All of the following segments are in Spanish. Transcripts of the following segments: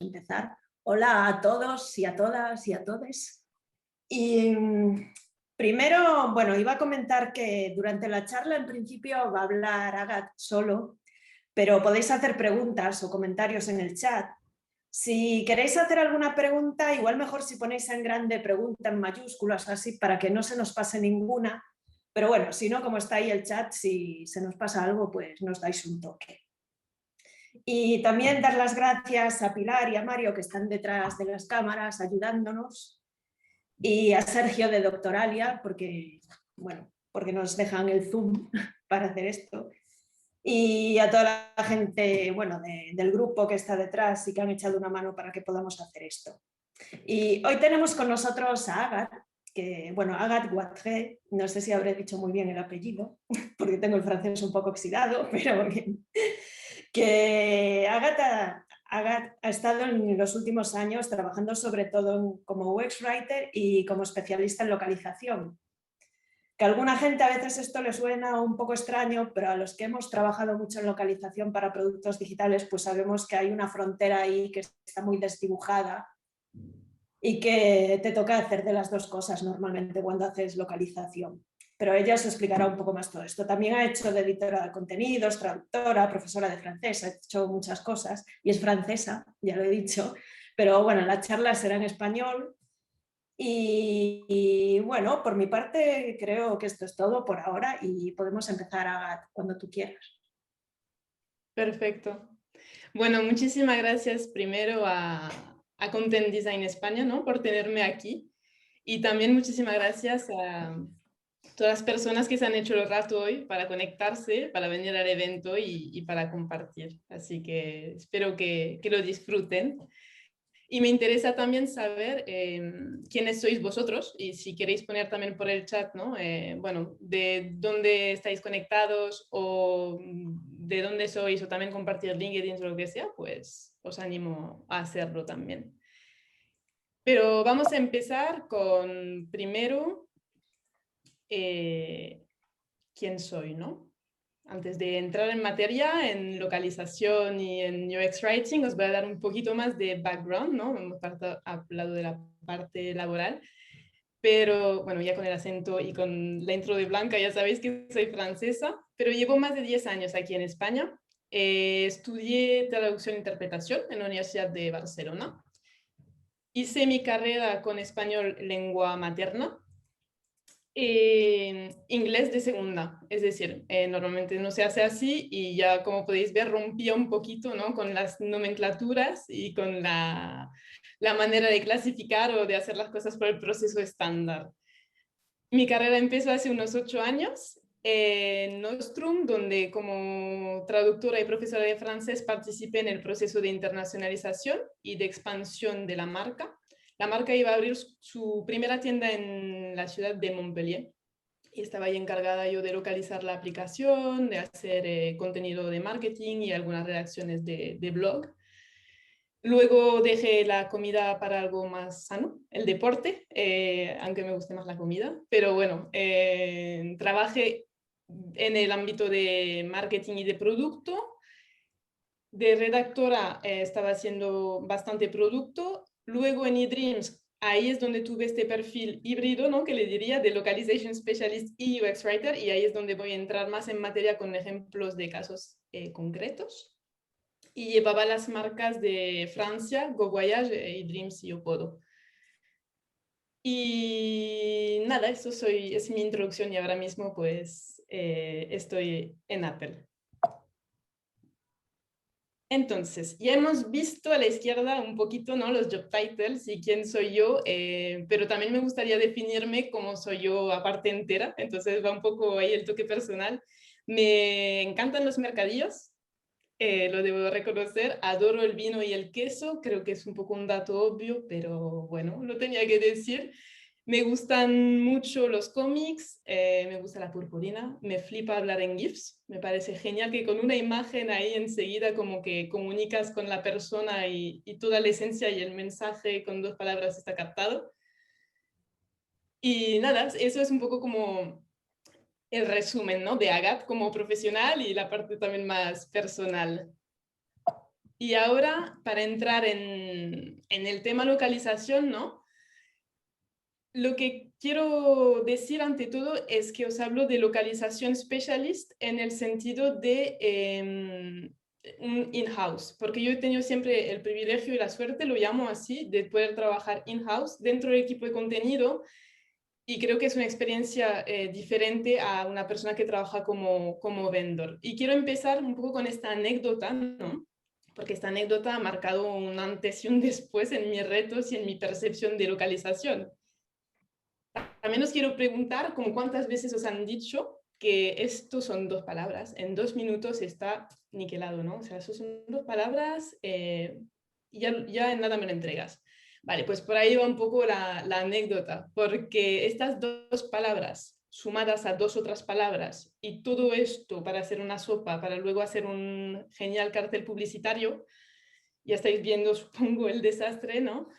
empezar. Hola a todos y a todas y a todes. Y primero, bueno, iba a comentar que durante la charla en principio va a hablar Agat solo, pero podéis hacer preguntas o comentarios en el chat. Si queréis hacer alguna pregunta, igual mejor si ponéis en grande pregunta en mayúsculas, así para que no se nos pase ninguna. Pero bueno, si no, como está ahí el chat, si se nos pasa algo, pues nos dais un toque. Y también dar las gracias a Pilar y a Mario, que están detrás de las cámaras ayudándonos, y a Sergio de Doctoralia, porque, bueno, porque nos dejan el Zoom para hacer esto. Y a toda la gente, bueno, del grupo que está detrás y que han echado una mano para que podamos hacer esto. Y hoy tenemos con nosotros a Agat, que, bueno, Agat Guatré, no sé si habré dicho muy bien el apellido, porque tengo el francés un poco oxidado, pero bien. Que Agat ha estado en los últimos años trabajando sobre todo como UX Writer y como especialista en localización. Que a alguna gente a veces esto le suena un poco extraño, pero a los que hemos trabajado mucho en localización para productos digitales, pues sabemos que hay una frontera ahí que está muy desdibujada y que te toca hacer de las dos cosas normalmente cuando haces localización. Pero ella os explicará un poco más todo esto. También ha hecho de editora de contenidos, traductora, profesora de francés, ha hecho muchas cosas y es francesa, ya lo he dicho, pero bueno, la charla será en español. Y bueno, por mi parte creo que esto es todo por ahora y podemos empezar cuando tú quieras. Perfecto. Bueno, muchísimas gracias primero a Content Design España, ¿no?, por tenerme aquí. Y también muchísimas gracias a todas las personas que se han hecho el rato hoy para conectarse, para venir al evento y para compartir. Así que espero que lo disfruten. Y me interesa también saber quiénes sois vosotros y si queréis poner también por el chat, ¿no? Bueno, de dónde estáis conectados o de dónde sois o también compartir LinkedIn o lo que sea, pues os animo a hacerlo también. Pero vamos a empezar con primero quién soy, ¿no? Antes de entrar en materia, en localización y en UX Writing, os voy a dar un poquito más de background, ¿no? Hemos hablado de la parte laboral, pero bueno, ya con el acento y con la intro de Blanca ya sabéis que soy francesa, pero llevo más de 10 años aquí en España. Estudié traducción e interpretación en la Universidad de Barcelona. Hice mi carrera con español lengua materna, inglés de segunda, es decir, normalmente no se hace así y ya como podéis ver rompía un poquito, ¿no?, con las nomenclaturas y con la manera de clasificar o de hacer las cosas por el proceso estándar. Mi carrera empezó hace unos 8 años en Nostrum, donde como traductora y profesora de francés participé en el proceso de internacionalización y de expansión de la marca. La marca iba a abrir su primera tienda en la ciudad de Montpellier y estaba ahí encargada yo de localizar la aplicación, de hacer contenido de marketing y algunas redacciones de blog. Luego dejé la comida para algo más sano, el deporte, aunque me guste más la comida, pero bueno, trabajé en el ámbito de marketing y de producto. De redactora estaba haciendo bastante producto. Luego en eDreams, ahí es donde tuve este perfil híbrido, ¿no?, que le diría de Localization Specialist y UX Writer, y ahí es donde voy a entrar más en materia con ejemplos de casos concretos. Y llevaba las marcas de Francia, Go Voyage, eDreams y Opodo. Y nada, es mi introducción y ahora mismo pues estoy en Apple. Entonces, ya hemos visto a la izquierda un poquito, ¿no?, los job titles y quién soy yo, pero también me gustaría definirme cómo soy yo aparte entera, entonces va un poco ahí el toque personal. Me encantan los mercadillos, lo debo reconocer, adoro el vino y el queso, creo que es un poco un dato obvio, pero bueno, lo tenía que decir. Me gustan mucho los cómics, me gusta la purpurina, me flipa hablar en GIFs, me parece genial que con una imagen ahí enseguida como que comunicas con la persona y toda la esencia y el mensaje con 2 palabras está captado. Y nada, eso es un poco como el resumen, ¿no?, de Agat como profesional y la parte también más personal. Y ahora, para entrar en el tema localización, ¿no? Lo que quiero decir ante todo es que os hablo de localización specialist en el sentido de un in-house, porque yo he tenido siempre el privilegio y la suerte, lo llamo así, de poder trabajar in-house dentro del equipo de contenido, y creo que es una experiencia diferente a una persona que trabaja como vendor. Y quiero empezar un poco con esta anécdota, ¿no? Porque esta anécdota ha marcado un antes y un después en mis retos y en mi percepción de localización. También os quiero preguntar, como cuántas veces os han dicho que esto son 2 palabras, en 2 minutos está niquelado, ¿no? O sea, eso son 2 palabras y ya en nada me lo entregas. Vale, pues por ahí va un poco la anécdota, porque estas 2 palabras sumadas a 2 otras palabras y todo esto para hacer una sopa, para luego hacer un genial cartel publicitario, ya estáis viendo, supongo, el desastre, ¿no?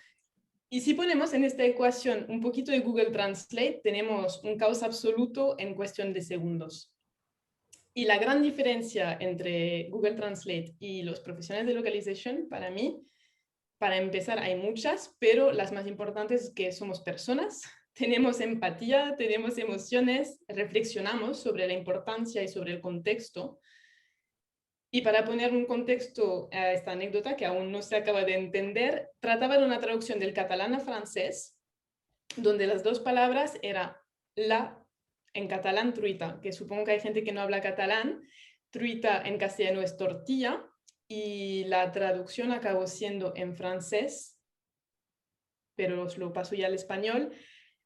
Y si ponemos en esta ecuación un poquito de Google Translate, tenemos un caos absoluto en cuestión de segundos. Y la gran diferencia entre Google Translate y los profesionales de localización, para mí, para empezar, hay muchas, pero las más importantes es que somos personas, tenemos empatía, tenemos emociones, reflexionamos sobre la importancia y sobre el contexto. Y para poner un contexto a esta anécdota, que aún no se acaba de entender, trataba de una traducción del catalán a francés, donde las 2 palabras eran la, en catalán, truita, que supongo que hay gente que no habla catalán. Truita en castellano es tortilla, y la traducción acabó siendo en francés, pero os lo paso ya al español,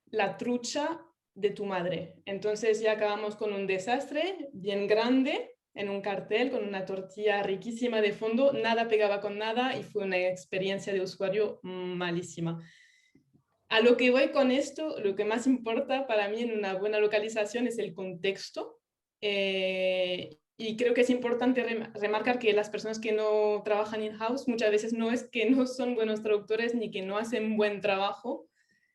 la trucha de tu madre. Entonces ya acabamos con un desastre bien grande en un cartel con una tortilla riquísima de fondo, nada pegaba con nada y fue una experiencia de usuario malísima. A lo que voy con esto, lo que más importa para mí en una buena localización es el contexto. Y creo que es importante remarcar que las personas que no trabajan in-house muchas veces no es que no son buenos traductores ni que no hacen buen trabajo,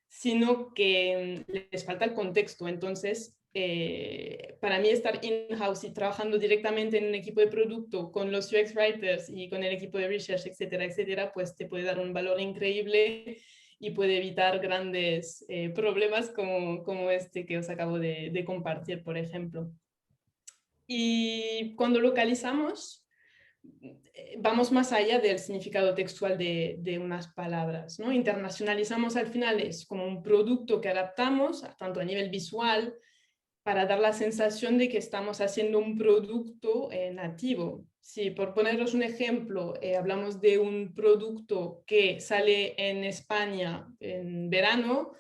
sino que les falta el contexto. Entonces, para mí estar in-house y trabajando directamente en un equipo de producto con los UX writers y con el equipo de research, etcétera, etcétera, pues te puede dar un valor increíble y puede evitar grandes problemas como este que os acabo de compartir, por ejemplo. Y cuando localizamos, vamos más allá del significado textual de unas palabras, ¿no? Internacionalizamos al final, es como un producto que adaptamos, tanto a nivel visual, para dar la sensación de que estamos haciendo un producto nativo. Si por poneros un ejemplo, hablamos de un producto que sale en España en verano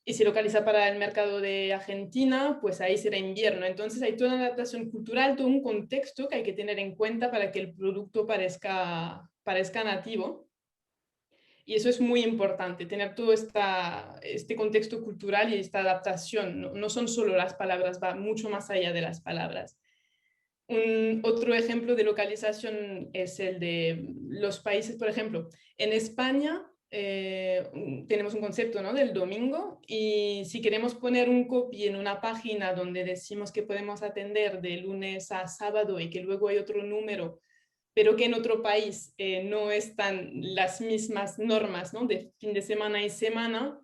y se localiza para el mercado de Argentina, pues ahí será invierno. Entonces hay toda una adaptación cultural, todo un contexto que hay que tener en cuenta para que el producto parezca nativo. Y eso es muy importante, tener todo este contexto cultural y esta adaptación. No son solo las palabras, va mucho más allá de las palabras. Otro ejemplo de localización es el de los países, por ejemplo, en España tenemos un concepto, ¿no?, del domingo, y si queremos poner un copy en una página donde decimos que podemos atender de lunes a sábado y que luego hay otro número, pero que en otro país no están las mismas normas, ¿no?, de fin de semana y semana,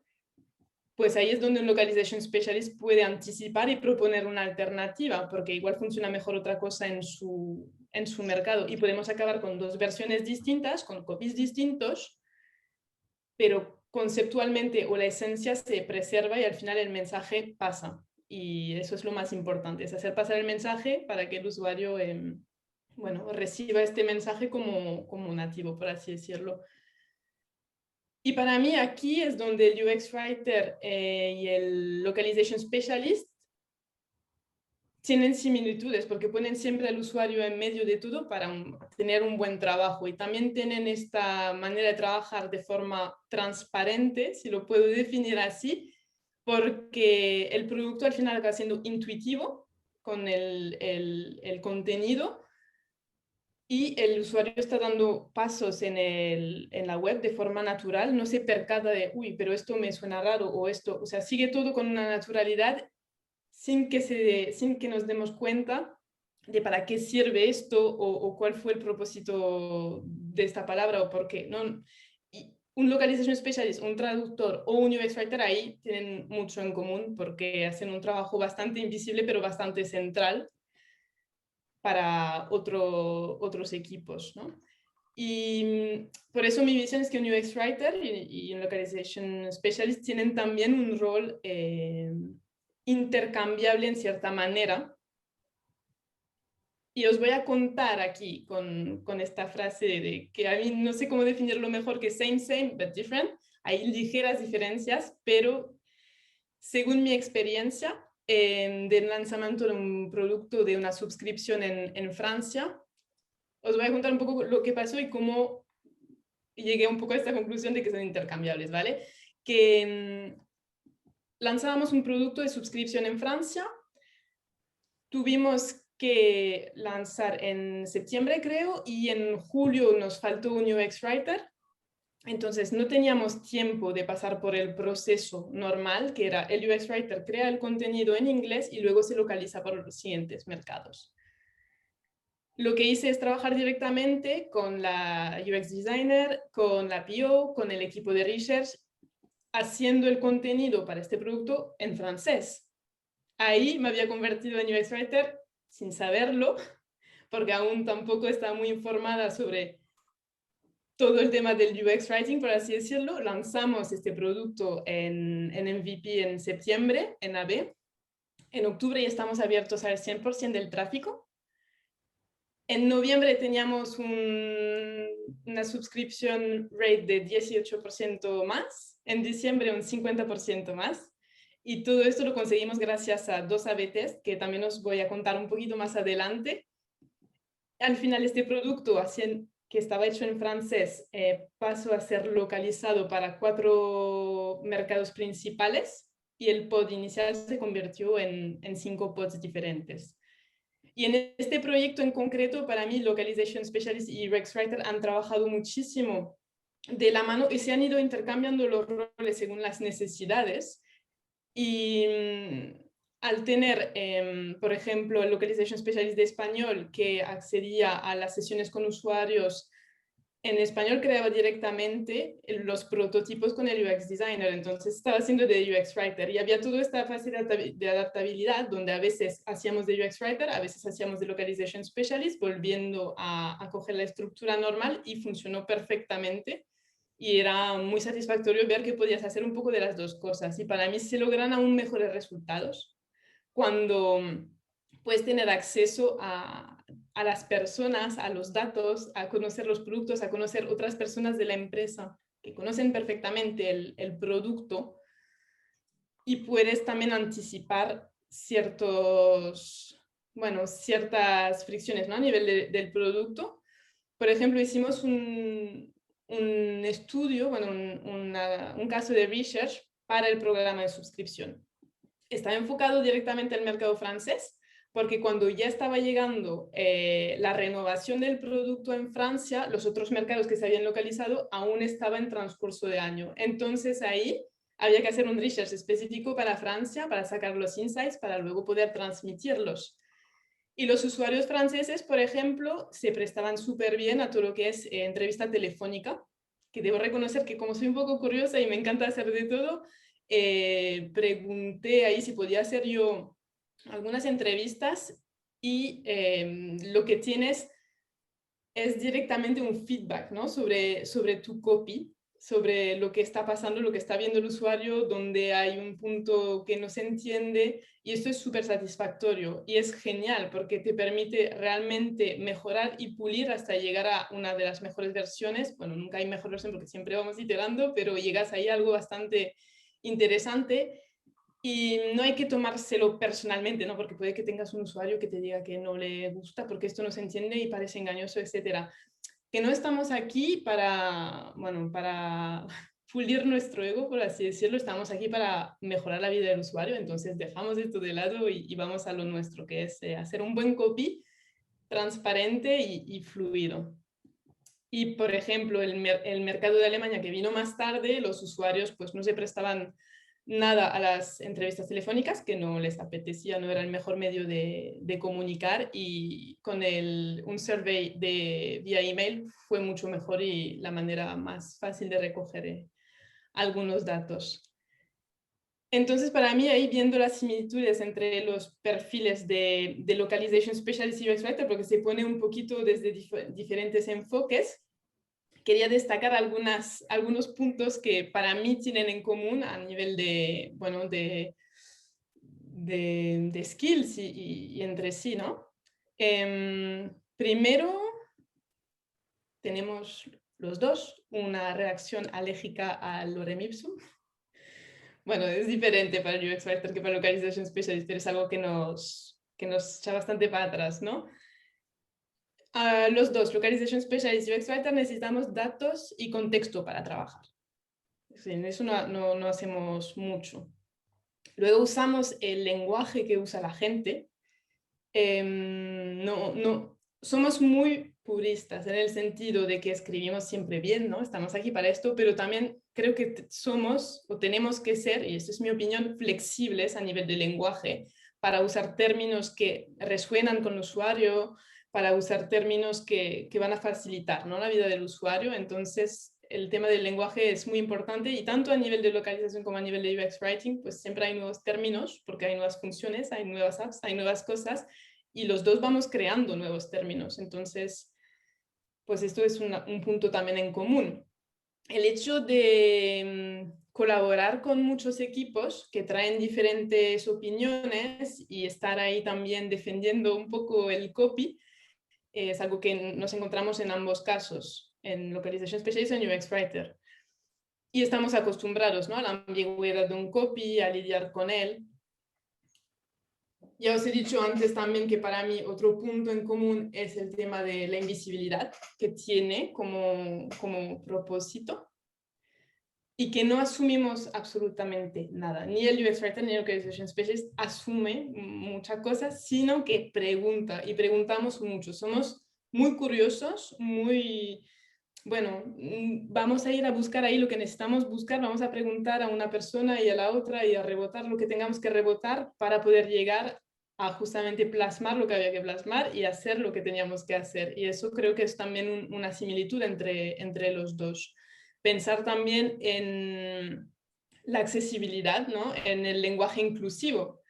pues ahí es donde un Localization Specialist puede anticipar y proponer una alternativa, porque igual funciona mejor otra cosa en su mercado y podemos acabar con 2 versiones distintas, con copies distintos, pero conceptualmente o la esencia se preserva y al final el mensaje pasa. Y eso es lo más importante, es hacer pasar el mensaje para que el usuario reciba este mensaje como nativo, por así decirlo. Y para mí aquí es donde el UX Writer y el Localization Specialist tienen similitudes, porque ponen siempre al usuario en medio de todo para tener un buen trabajo, y también tienen esta manera de trabajar de forma transparente, si lo puedo definir así, porque el producto al final acaba siendo intuitivo con el contenido, y el usuario está dando pasos en la web de forma natural, no se percata de, uy, pero esto me suena raro, o esto, o sea, sigue todo con una naturalidad sin que nos demos cuenta de para qué sirve esto o cuál fue el propósito de esta palabra o por qué, ¿no? Y un localization specialist, un traductor o un UX writer ahí tienen mucho en común porque hacen un trabajo bastante invisible pero bastante central para otros equipos, ¿no? Y por eso mi visión es que un UX writer y un localization specialist tienen también un rol intercambiable en cierta manera. Y os voy a contar aquí con esta frase de que a mí no sé cómo definirlo mejor que same, same, but different. Hay ligeras diferencias, pero según mi experiencia del lanzamiento de un producto de una suscripción en Francia, os voy a contar un poco lo que pasó y cómo llegué un poco a esta conclusión de que son intercambiables, ¿vale? Que lanzábamos un producto de suscripción en Francia, tuvimos que lanzar en septiembre, creo, y en julio nos faltó un UX Writer. Entonces no teníamos tiempo de pasar por el proceso normal, que era el UX Writer crea el contenido en inglés y luego se localiza para los siguientes mercados. Lo que hice es trabajar directamente con la UX Designer, con la PO, con el equipo de Research, haciendo el contenido para este producto en francés. Ahí me había convertido en UX Writer sin saberlo, porque aún tampoco estaba muy informada sobre todo el tema del UX Writing, por así decirlo. Lanzamos este producto en MVP en septiembre, en AB. En octubre ya estamos abiertos al 100% del tráfico. En noviembre teníamos una suscripción rate de 18% más. En diciembre un 50% más. Y todo esto lo conseguimos gracias a 2 A/B test, que también os voy a contar un poquito más adelante. Al final este producto, que estaba hecho en francés, pasó a ser localizado para 4 mercados principales y el pod inicial se convirtió en 5 pods diferentes. Y en este proyecto en concreto, para mí, Localization Specialist y UX Writer han trabajado muchísimo de la mano y se han ido intercambiando los roles según las necesidades. Y al tener, por ejemplo, el Localization Specialist de español que accedía a las sesiones con usuarios en español, creaba directamente los prototipos con el UX Designer, entonces estaba haciendo de UX Writer y había toda esta fase de adaptabilidad donde a veces hacíamos de UX Writer, a veces hacíamos de Localization Specialist, volviendo a coger la estructura normal y funcionó perfectamente. Y era muy satisfactorio ver que podías hacer un poco de las dos cosas. Y para mí se logran aún mejores resultados cuando puedes tener acceso a las personas, a los datos, a conocer los productos, a conocer otras personas de la empresa que conocen perfectamente el producto y puedes también anticipar ciertas fricciones, ¿no? A nivel del producto. Por ejemplo, hicimos un estudio, un caso de research para el programa de suscripción. Estaba enfocado directamente al mercado francés, porque cuando ya estaba llegando la renovación del producto en Francia, los otros mercados que se habían localizado aún estaban en transcurso de año. Entonces ahí había que hacer un research específico para Francia, para sacar los insights, para luego poder transmitirlos. Y los usuarios franceses, por ejemplo, se prestaban súper bien a todo lo que es entrevista telefónica, que debo reconocer que como soy un poco curiosa y me encanta hacer de todo, pregunté ahí si podía hacer yo algunas entrevistas y lo que tienes es directamente un feedback, ¿no? sobre tu copy, sobre lo que está pasando, lo que está viendo el usuario, donde hay un punto que no se entiende, y esto es súper satisfactorio y es genial porque te permite realmente mejorar y pulir hasta llegar a una de las mejores versiones. Bueno, nunca hay mejor versión porque siempre vamos iterando, pero llegas ahí a algo bastante interesante. Y no hay que tomárselo personalmente, ¿no? Porque puede que tengas un usuario que te diga que no le gusta porque esto no se entiende y parece engañoso, etcétera. Que no estamos aquí para pulir nuestro ego, por así decirlo, estamos aquí para mejorar la vida del usuario, entonces dejamos esto de lado y vamos a lo nuestro, que es hacer un buen copy transparente y fluido. Y, por ejemplo, el mercado de Alemania que vino más tarde, los usuarios pues no se prestaban nada a las entrevistas telefónicas, que no les apetecía, no era el mejor medio de comunicar, y con un survey vía email fue mucho mejor y la manera más fácil de recoger algunos datos. Entonces, para mí, ahí viendo las similitudes entre los perfiles de Localization Specialist y UX Writer, porque se pone un poquito desde diferentes enfoques, quería destacar algunos puntos que para mí tienen en común a nivel de, bueno, de skills y entre sí, ¿no? Primero, tenemos los dos una reacción alérgica al lorem ipsum. Bueno, es diferente para el UX Writer que para Localization Specialist, pero es algo que nos echa bastante para atrás, ¿no? Los dos, Localization Specialist y UX Writer, necesitamos datos y contexto para trabajar. Sí, en eso no hacemos mucho. Luego usamos el lenguaje que usa la gente. Somos muy puristas en el sentido de que escribimos siempre bien, ¿no? Estamos aquí para esto, pero también creo que somos o tenemos que ser, y esto es mi opinión, flexibles a nivel de lenguaje para usar términos que resuenan con el usuario, para usar términos que van a facilitar, ¿no?, la vida del usuario. Entonces, el tema del lenguaje es muy importante, y tanto a nivel de localización como a nivel de UX Writing, pues siempre hay nuevos términos, porque hay nuevas funciones, hay nuevas apps, hay nuevas cosas, y los dos vamos creando nuevos términos. Entonces, pues esto es un punto también en común. El hecho de colaborar con muchos equipos que traen diferentes opiniones y estar ahí también defendiendo un poco el copy, es algo que nos encontramos en ambos casos, en Localization Specialist y en UX Writer. Y estamos acostumbrados, ¿no?, a la ambigüedad de un copy, a lidiar con él. Ya os he dicho antes también que para mí otro punto en común es el tema de la invisibilidad que tiene como propósito, y que no asumimos absolutamente nada. Ni el UX Writer ni el Localization Specialist asume muchas cosas, sino que pregunta, y preguntamos mucho. Somos muy curiosos, muy... Bueno, vamos a ir a buscar ahí lo que necesitamos buscar, vamos a preguntar a una persona y a la otra y a rebotar lo que tengamos que rebotar para poder llegar a justamente plasmar lo que había que plasmar y hacer lo que teníamos que hacer. Y eso creo que es también una similitud entre los dos. Pensar también en la accesibilidad, ¿no?, en el lenguaje inclusivo.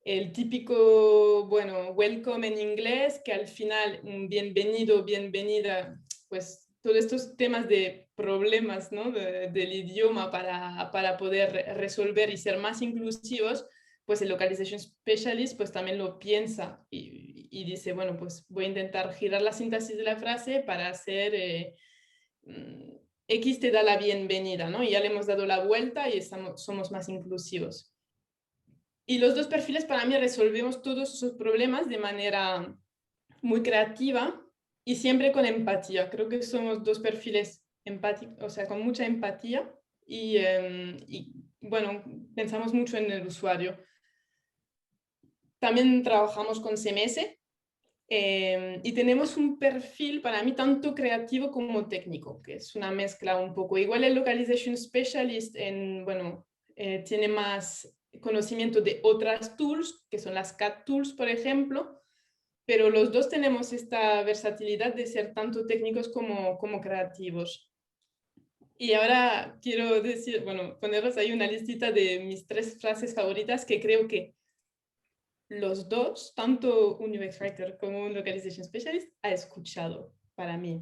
El típico, bueno, welcome en inglés, que al final un bienvenido, bienvenida, pues todos estos temas de problemas, ¿no?, del idioma para poder resolver y ser más inclusivos, pues el Localization Specialist pues también lo piensa y dice, bueno, pues voy a intentar girar la sintaxis de la frase para hacer... X te da la bienvenida, ¿no? Y ya le hemos dado la vuelta y somos más inclusivos. Y los dos perfiles para mí resolvemos todos esos problemas de manera muy creativa y siempre con empatía. Creo que somos dos perfiles empáticos, o sea, con mucha empatía y bueno, pensamos mucho en el usuario. También trabajamos con CMS. Y tenemos un perfil para mí tanto creativo como técnico, que es una mezcla un poco. Igual el Localization Specialist tiene más conocimiento de otras tools, que son las CAT tools, por ejemplo, pero los dos tenemos esta versatilidad de ser tanto técnicos como creativos. Y ahora quiero decir, bueno, poneros ahí una listita de mis 3 frases favoritas que creo que los dos, tanto un UX Writer como un Localization Specialist, ha escuchado para mí.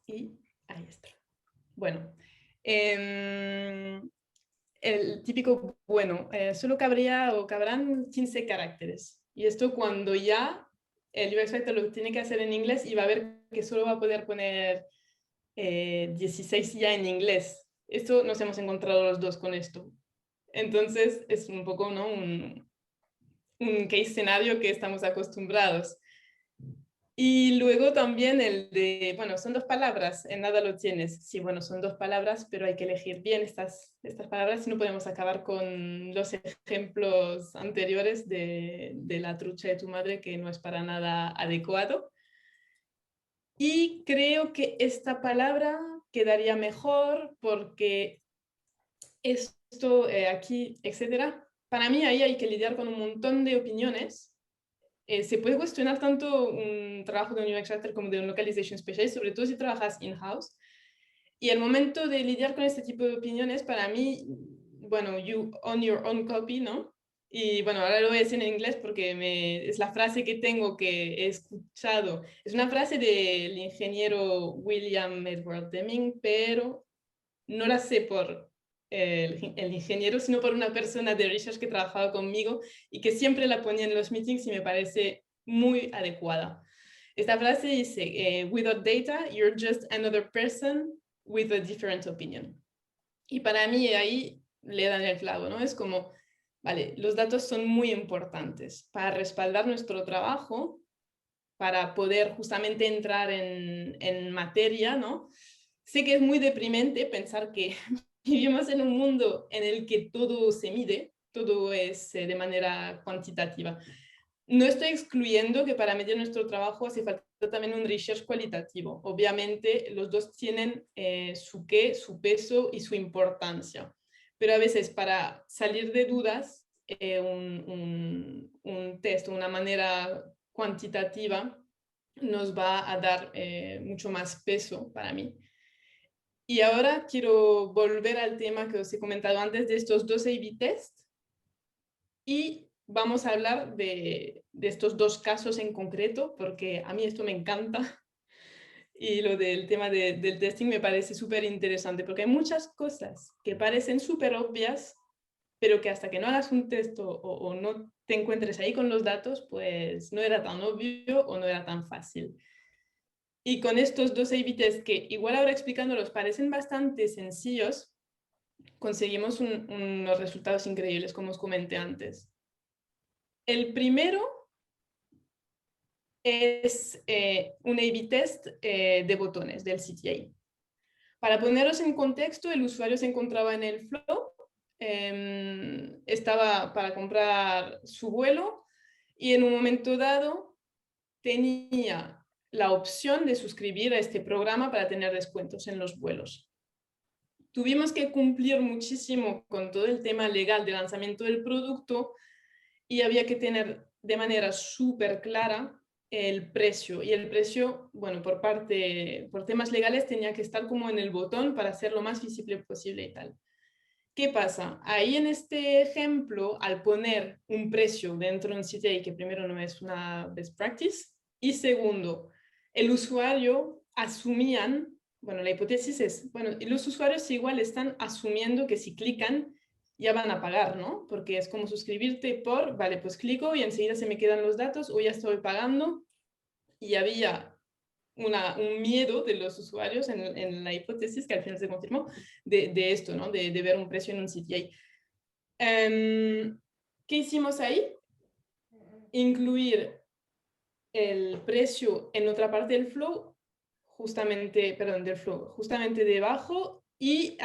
Y ahí está. Bueno, el típico, bueno, solo cabrán 15 caracteres. Y esto cuando ya el UX Writer lo tiene que hacer en inglés y va a ver que solo va a poder poner 16 ya en inglés. Esto nos hemos encontrado los dos con esto. Entonces es un poco, ¿no?, un case escenario que estamos acostumbrados. Y luego también el de, bueno, son 2 palabras, en nada lo tienes. Sí, bueno, son 2 palabras, pero hay que elegir bien estas palabras y no podemos acabar con los ejemplos anteriores de la trucha de tu madre, que no es para nada adecuado. Y creo que esta palabra quedaría mejor porque esto aquí, etcétera. Para mí ahí hay que lidiar con un montón de opiniones. Se puede cuestionar tanto un trabajo de un UX Writer como de un Localization Specialist, sobre todo si trabajas in-house. Y el momento de lidiar con este tipo de opiniones, para mí, bueno, you own your own copy, ¿no? Y bueno, ahora lo voy a decir en inglés porque es la frase que tengo, que he escuchado. Es una frase del ingeniero William Edward Deming, pero no la sé por el ingeniero, sino por una persona de research que trabajaba conmigo y que siempre la ponía en los meetings y me parece muy adecuada. Esta frase dice, without data, you're just another person with a different opinion. Y para mí ahí le dan el clavo, ¿no? Es como, vale, los datos son muy importantes para respaldar nuestro trabajo, para poder justamente entrar en materia, ¿no? Sé que es muy deprimente pensar que vivimos en un mundo en el que todo se mide, todo es de manera cuantitativa. No estoy excluyendo que para medir nuestro trabajo hace falta también un research cualitativo. Obviamente los dos tienen su qué, su peso y su importancia. Pero a veces para salir de dudas, un test, una manera cuantitativa nos va a dar mucho más peso para mí. Y ahora quiero volver al tema que os he comentado antes de estos dos A/B test y vamos a hablar de estos dos casos en concreto porque a mí esto me encanta y lo del tema del testing me parece súper interesante porque hay muchas cosas que parecen súper obvias, pero que hasta que no hagas un test o no te encuentres ahí con los datos, pues no era tan obvio o no era tan fácil. Y con estos dos A/B test que igual ahora explicándolos parecen bastante sencillos, conseguimos unos resultados increíbles, como os comenté antes. El primero es un A/B test de botones del CTA. Para poneros en contexto, el usuario se encontraba en el flow, estaba para comprar su vuelo y en un momento dado tenía la opción de suscribir a este programa para tener descuentos en los vuelos. Tuvimos que cumplir muchísimo con todo el tema legal de lanzamiento del producto y había que tener de manera súper clara el precio. Y el precio, bueno, por temas legales tenía que estar como en el botón para hacer lo más visible posible y tal. ¿Qué pasa? Ahí en este ejemplo, al poner un precio dentro de un CTA, que primero no es una best practice, y segundo, el usuario asumían, bueno, la hipótesis es, bueno, los usuarios igual están asumiendo que si clican ya van a pagar, ¿no? Porque es como suscribirte por, vale, pues clico y enseguida se me quedan los datos o ya estoy pagando. Y había un miedo de los usuarios en la hipótesis que al final se confirmó de esto, ¿no? De ver un precio en un CTA. ¿Qué hicimos ahí? Incluir el precio en otra parte del flow, justamente debajo y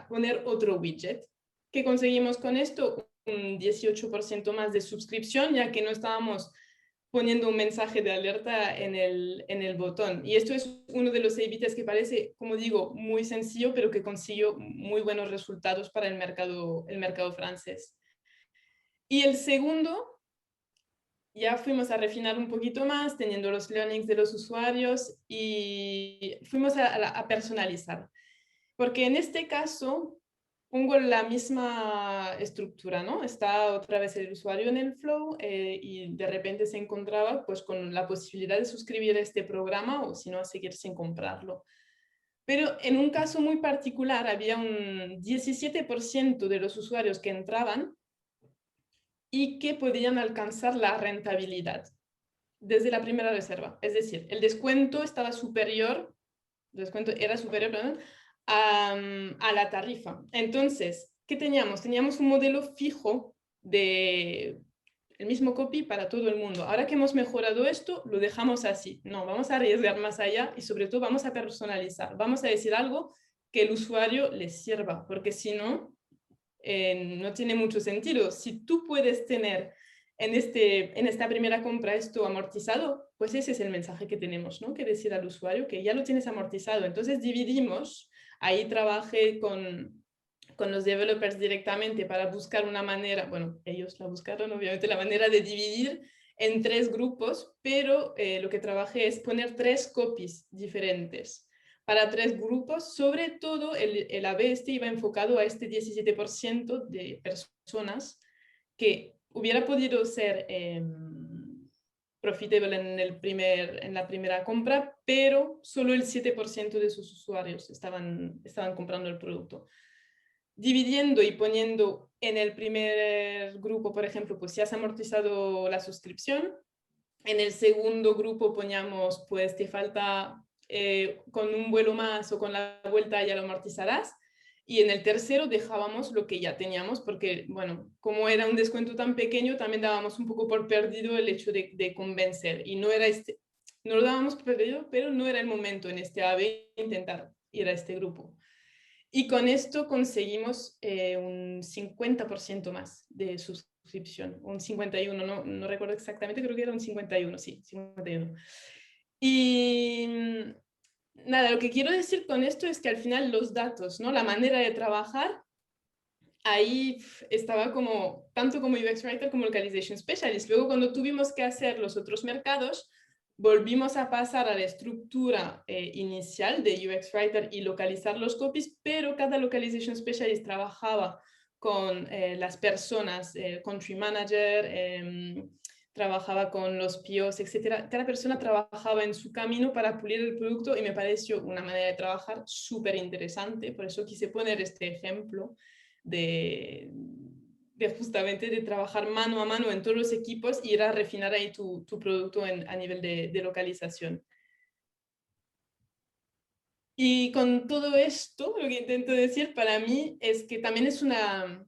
poner otro widget. ¿Qué conseguimos con esto? Un 18% más de suscripción, ya que no estábamos poniendo un mensaje de alerta en el botón. Y esto es uno de los A/B tests que parece, como digo, muy sencillo, pero que consiguió muy buenos resultados para el mercado francés. Y el segundo, ya fuimos a refinar un poquito más, teniendo los learnings de los usuarios y fuimos a personalizar. Porque en este caso pongo la misma estructura, ¿no? Está otra vez el usuario en el flow y de repente se encontraba pues con la posibilidad de suscribir a este programa o si no a seguir sin comprarlo. Pero en un caso muy particular había un 17% de los usuarios que entraban y que podían alcanzar la rentabilidad desde la primera reserva. Es decir, el descuento estaba superior, el descuento era superior, perdón, a la tarifa. Entonces, ¿qué teníamos? Teníamos un modelo fijo de el mismo copy para todo el mundo. Ahora que hemos mejorado esto, lo dejamos así. No, vamos a arriesgar más allá y sobre todo vamos a personalizar. Vamos a decir algo que el usuario le sirva, porque si no, no tiene mucho sentido. Si tú puedes tener en esta primera compra esto amortizado, pues ese es el mensaje que tenemos, ¿no? Que decir al usuario que ya lo tienes amortizado. Entonces dividimos Ahí trabajé con los developers directamente para buscar una manera, bueno, ellos la buscaron obviamente, la manera de dividir en 3 grupos, pero lo que trabajé es poner 3 copies diferentes para 3 grupos. Sobre todo el A/B iba enfocado a este 17% de personas que hubiera podido ser profitable en la primera compra, pero solo el 7% de sus usuarios estaban comprando el producto. Dividiendo y poniendo en el primer grupo, por ejemplo, pues ya has amortizado la suscripción. En el segundo grupo poníamos, pues te falta con un vuelo más o con la vuelta ya lo amortizarás. Y en el tercero dejábamos lo que ya teníamos, porque, bueno, como era un descuento tan pequeño, también dábamos un poco por perdido el hecho de convencer. Y no era no lo dábamos por perdido, pero no era el momento en este AB intentar ir a este grupo. Y con esto conseguimos un 50% más de suscripción, un 51, no recuerdo exactamente, creo que era un 51, sí, 51. Y nada, lo que quiero decir con esto es que al final los datos, ¿no? La manera de trabajar, ahí estaba como, tanto como UX Writer como Localization Specialist. Luego cuando tuvimos que hacer los otros mercados, volvimos a pasar a la estructura inicial de UX Writer y localizar los copies, pero cada Localization Specialist trabajaba con las personas, Country Manager, trabajaba con los POs, etc. Cada persona trabajaba en su camino para pulir el producto y me pareció una manera de trabajar súper interesante. Por eso quise poner este ejemplo de justamente de trabajar mano a mano en todos los equipos y ir a refinar ahí tu producto a nivel de localización. Y con todo esto, lo que intento decir para mí es que también es una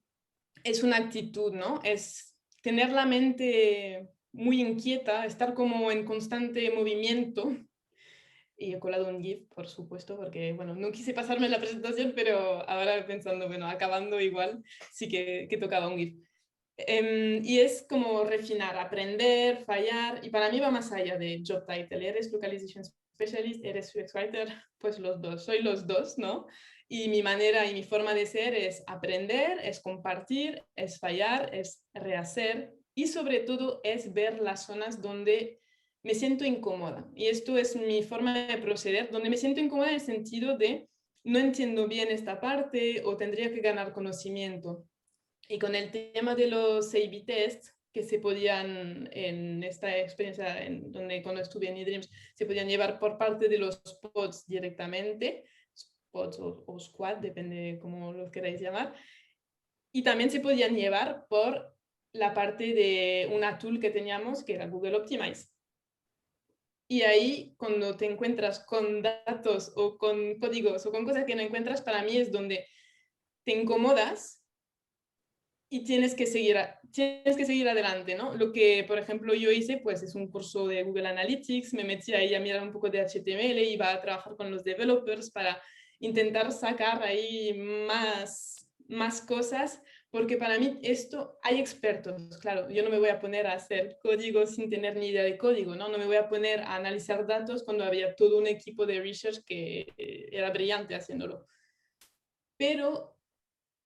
actitud, ¿no? Es tener la mente muy inquieta, estar como en constante movimiento. Y he colado un GIF, por supuesto, porque, bueno, no quise pasarme la presentación, pero ahora pensando, bueno, acabando igual, sí que tocaba un GIF. Y es como refinar, aprender, fallar, y para mí va más allá de job title. Eres Localization Specialist, eres UX Writer, pues los dos, soy los dos, ¿no? Y mi manera y mi forma de ser es aprender, es compartir, es fallar, es rehacer, y sobre todo es ver las zonas donde me siento incómoda. Y esto es mi forma de proceder, donde me siento incómoda en el sentido de no entiendo bien esta parte o tendría que ganar conocimiento. Y con el tema de los A/B tests que se podían, en esta experiencia donde cuando estuve en eDreams, se podían llevar por parte de los pods directamente, pods o squad, depende de cómo los queráis llamar, y también se podían llevar por la parte de una tool que teníamos, que era Google Optimize. Y ahí, cuando te encuentras con datos o con códigos o con cosas que no encuentras, para mí es donde te incomodas y tienes que seguir adelante, ¿no? Lo que, por ejemplo, yo hice, pues es un curso de Google Analytics, me metí ahí a mirar un poco de HTML, iba a trabajar con los developers para intentar sacar ahí más cosas, porque para mí esto, hay expertos, claro, yo no me voy a poner a hacer código sin tener ni idea de código, ¿no? No me voy a poner a analizar datos cuando había todo un equipo de research que era brillante haciéndolo. Pero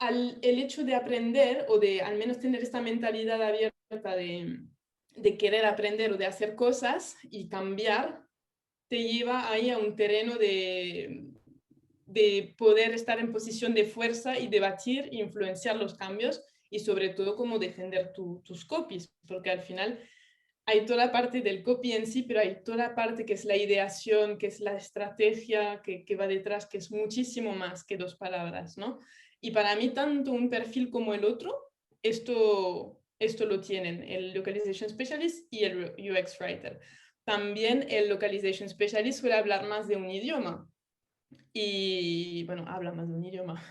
el hecho de aprender o de al menos tener esta mentalidad abierta de querer aprender o de hacer cosas y cambiar, te lleva ahí a un terreno de poder estar en posición de fuerza y debatir, influenciar los cambios y sobre todo cómo defender tus copies, porque al final hay toda la parte del copy en sí, pero hay toda la parte que es la ideación, que es la estrategia que va detrás, que es muchísimo más que 2 palabras, ¿no? Y para mí, tanto un perfil como el otro, esto lo tienen, el Localization Specialist y el UX Writer. También el Localization Specialist suele hablar más de un idioma. Y, bueno, habla más de un idioma.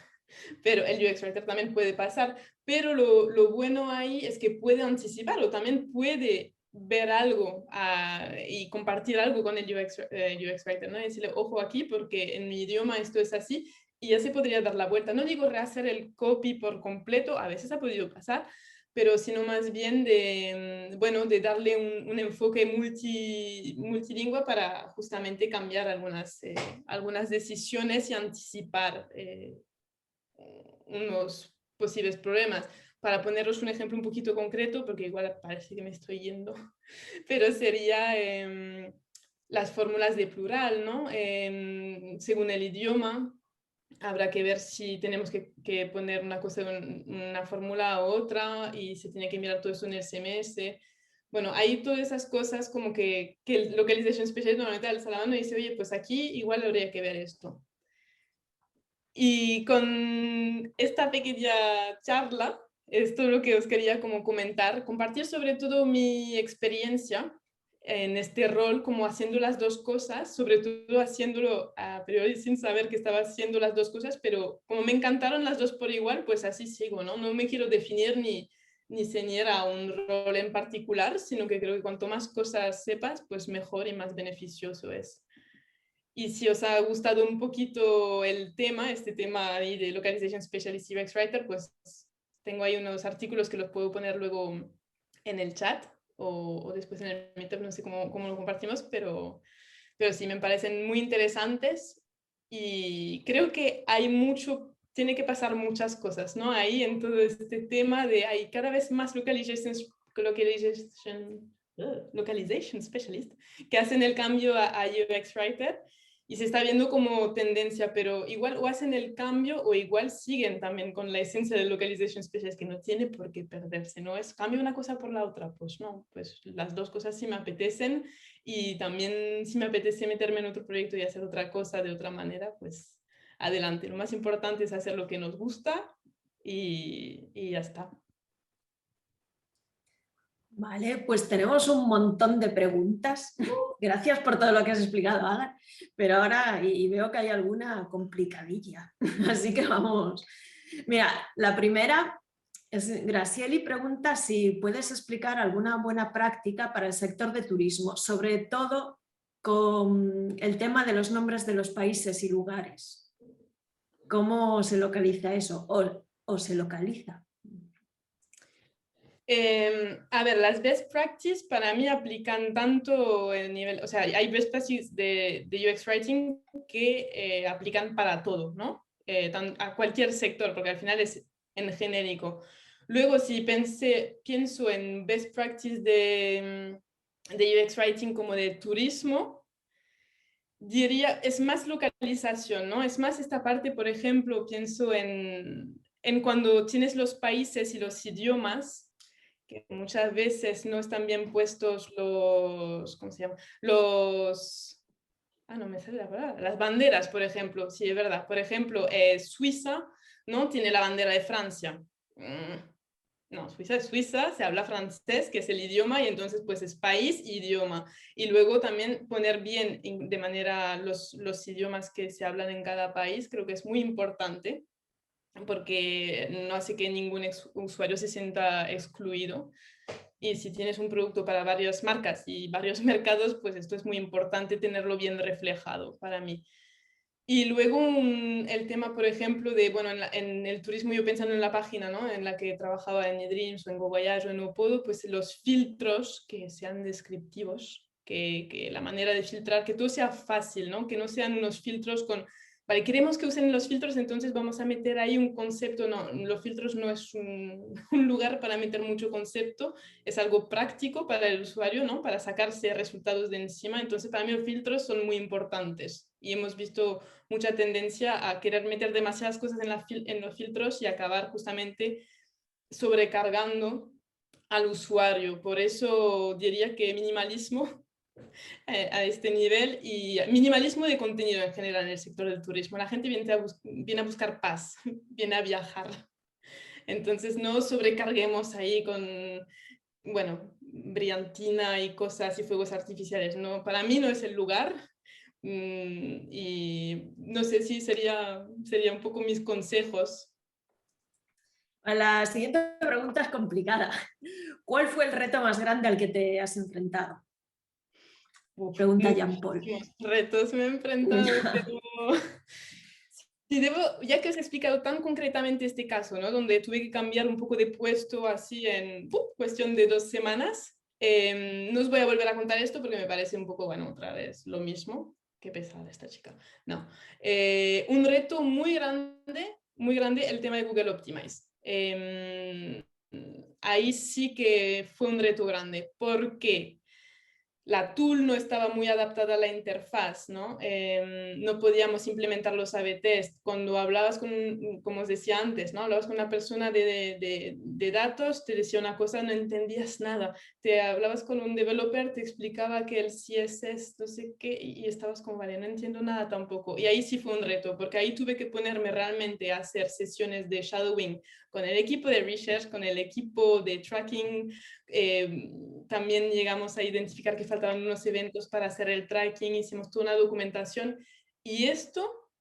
Pero el UX Writer también puede pasar. Pero lo bueno ahí es que puede anticiparlo, también puede ver algo y compartir algo con el UX Writer, ¿no? Y decirle, ojo aquí, porque en mi idioma esto es así, y ya se podría dar la vuelta. No digo rehacer el copy por completo, a veces ha podido pasar, pero sino más bien de, bueno, de darle un enfoque multilingüe para justamente cambiar algunas decisiones y anticipar unos posibles problemas. Para poneros un ejemplo un poquito concreto, porque igual parece que me estoy yendo, pero sería las fórmulas de plural, ¿no? Según el idioma, habrá que ver si tenemos que poner una cosa en una fórmula u otra y se tiene que mirar todo eso en el CMS. Bueno, hay todas esas cosas como que el Localization Specialist normalmente al salón dice, oye, pues aquí igual habría que ver esto. Y con esta pequeña charla, esto es lo que os quería como comentar, compartir sobre todo mi experiencia en este rol, como haciendo las dos cosas, sobre todo haciéndolo a priori sin saber que estaba haciendo las dos cosas, pero como me encantaron las dos por igual, pues así sigo, ¿no? No me quiero definir ni ceñir a un rol en particular, sino que creo que cuanto más cosas sepas, pues mejor y más beneficioso es. Y si os ha gustado un poquito el tema, este tema ahí de Localization Specialist UX Writer, pues tengo ahí unos artículos que los puedo poner luego en el chat o después en el Meetup, no sé cómo lo compartimos, pero sí me parecen muy interesantes y creo que hay mucho, tiene que pasar muchas cosas, ¿no? Ahí en todo este tema de hay cada vez más localization specialist que hacen el cambio a UX Writer y se está viendo como tendencia, pero igual o hacen el cambio o igual siguen también con la esencia del Localization Specialist, que no tiene por qué perderse, ¿no? Es cambio una cosa por la otra, pues no, pues las dos cosas sí me apetecen y también si me apetece meterme en otro proyecto y hacer otra cosa de otra manera, pues adelante. Lo más importante es hacer lo que nos gusta y ya está. Vale, pues tenemos un montón de preguntas. Gracias por todo lo que has explicado, Agar. Pero ahora y veo que hay alguna complicadilla. Así que vamos. Mira, la primera es Gracieli pregunta si puedes explicar alguna buena práctica para el sector de turismo, sobre todo con el tema de los nombres de los países y lugares. ¿Cómo se localiza eso? ¿O se localiza? A ver, las best practices para mí aplican tanto el nivel, o sea, hay best practices de UX Writing que aplican para todo, ¿no? A cualquier sector, porque al final es en genérico. Luego, si pienso en best practice de UX Writing como de turismo, diría, es más localización, ¿no? Es más esta parte, por ejemplo, pienso en cuando tienes los países y los idiomas, que muchas veces no están bien puestos ¿cómo se llama? No me sale la palabra, las banderas, por ejemplo, sí, es verdad. Por ejemplo, Suiza, ¿no? Tiene la bandera de Francia. No, Suiza es Suiza, se habla francés, que es el idioma, y entonces pues es país, idioma. Y luego también poner bien de manera los idiomas que se hablan en cada país, creo que es muy importante, porque no hace que ningún usuario se sienta excluido. Y si tienes un producto para varias marcas y varios mercados, pues esto es muy importante tenerlo bien reflejado para mí. Y luego el tema, por ejemplo, de, bueno, en el turismo, yo pensando en la página, ¿no? En la que trabajaba en eDreams o en GoVoyage o en Opodo, pues los filtros que sean descriptivos, que la manera de filtrar, que todo sea fácil, ¿no? Que no sean unos filtros con, vale, queremos que usen los filtros, entonces vamos a meter ahí un concepto, no, los filtros no es un lugar para meter mucho concepto, es algo práctico para el usuario, ¿no? Para sacarse resultados de encima, entonces para mí los filtros son muy importantes y hemos visto mucha tendencia a querer meter demasiadas cosas en los filtros y acabar justamente sobrecargando al usuario. Por eso diría que minimalismo a este nivel y minimalismo de contenido en general en el sector del turismo. La gente viene a buscar paz, viene a viajar. Entonces no sobrecarguemos ahí con, bueno, brillantina y cosas y fuegos artificiales. No, para mí no es el lugar. Y no sé si sería un poco mis consejos. La siguiente pregunta es complicada. ¿Cuál fue el reto más grande al que te has enfrentado? Pregunta Jean Paul. Retos me he enfrentado, pero Sí, ya que os he explicado tan concretamente este caso, ¿no? Donde tuve que cambiar un poco de puesto así en cuestión de 2 semanas, no os voy a volver a contar esto porque me parece un poco, bueno, otra vez lo mismo. Qué pesada esta chica. No. Un reto muy grande el tema de Google Optimize. Ahí sí que fue un reto grande. ¿Por qué? La tool no estaba muy adaptada a la interfaz, ¿no? No podíamos implementar los A/B test. Cuando hablabas como os decía antes, ¿no? Hablabas con una persona de datos, te decía una cosa, no entendías nada. Te hablabas con un developer, te explicaba que el CSS, no sé qué, y estabas como, vale, no entiendo nada tampoco. Y ahí sí fue un reto, porque ahí tuve que ponerme realmente a hacer sesiones de shadowing con el equipo de research, con el equipo de tracking. También llegamos a identificar que faltaban unos eventos para hacer el tracking, hicimos toda una documentación y esto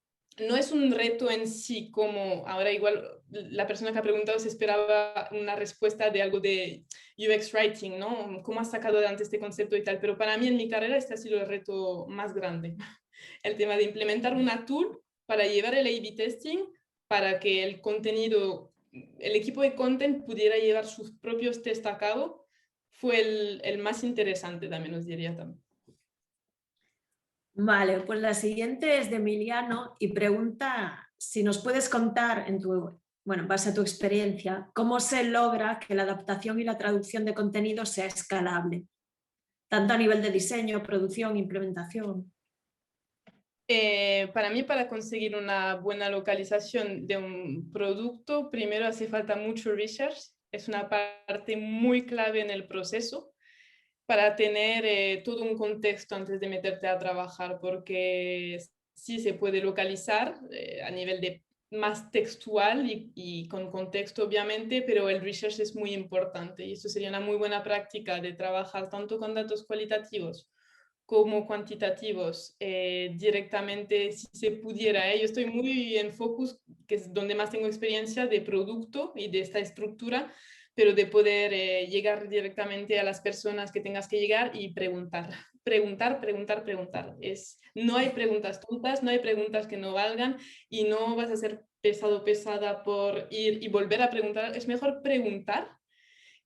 no es un reto en sí, como ahora igual la persona que ha preguntado se esperaba una respuesta de algo de UX Writing, ¿no? ¿Cómo has sacado adelante este concepto y tal? Pero para mí en mi carrera este ha sido el reto más grande, el tema de implementar una tool para llevar el A/B testing, para que el contenido, el equipo de content pudiera llevar sus propios test a cabo, fue el más interesante también, os diría también. Vale, pues la siguiente es de Emiliano y pregunta si nos puedes contar en base a tu experiencia, cómo se logra que la adaptación y la traducción de contenido sea escalable, tanto a nivel de diseño, producción, implementación. Para mí, para conseguir una buena localización de un producto, primero hace falta mucho research. Es una parte muy clave en el proceso para tener todo un contexto antes de meterte a trabajar, porque sí se puede localizar a nivel de más textual y con contexto obviamente, pero el research es muy importante y esto sería una muy buena práctica de trabajar tanto con datos cualitativos como cuantitativos directamente si se pudiera. Yo estoy muy en focus, que es donde más tengo experiencia de producto y de esta estructura, pero de poder llegar directamente a las personas que tengas que llegar y preguntar, preguntar, preguntar, preguntar. No hay preguntas tontas, no hay preguntas que no valgan y no vas a ser pesado, pesada por ir y volver a preguntar. Es mejor preguntar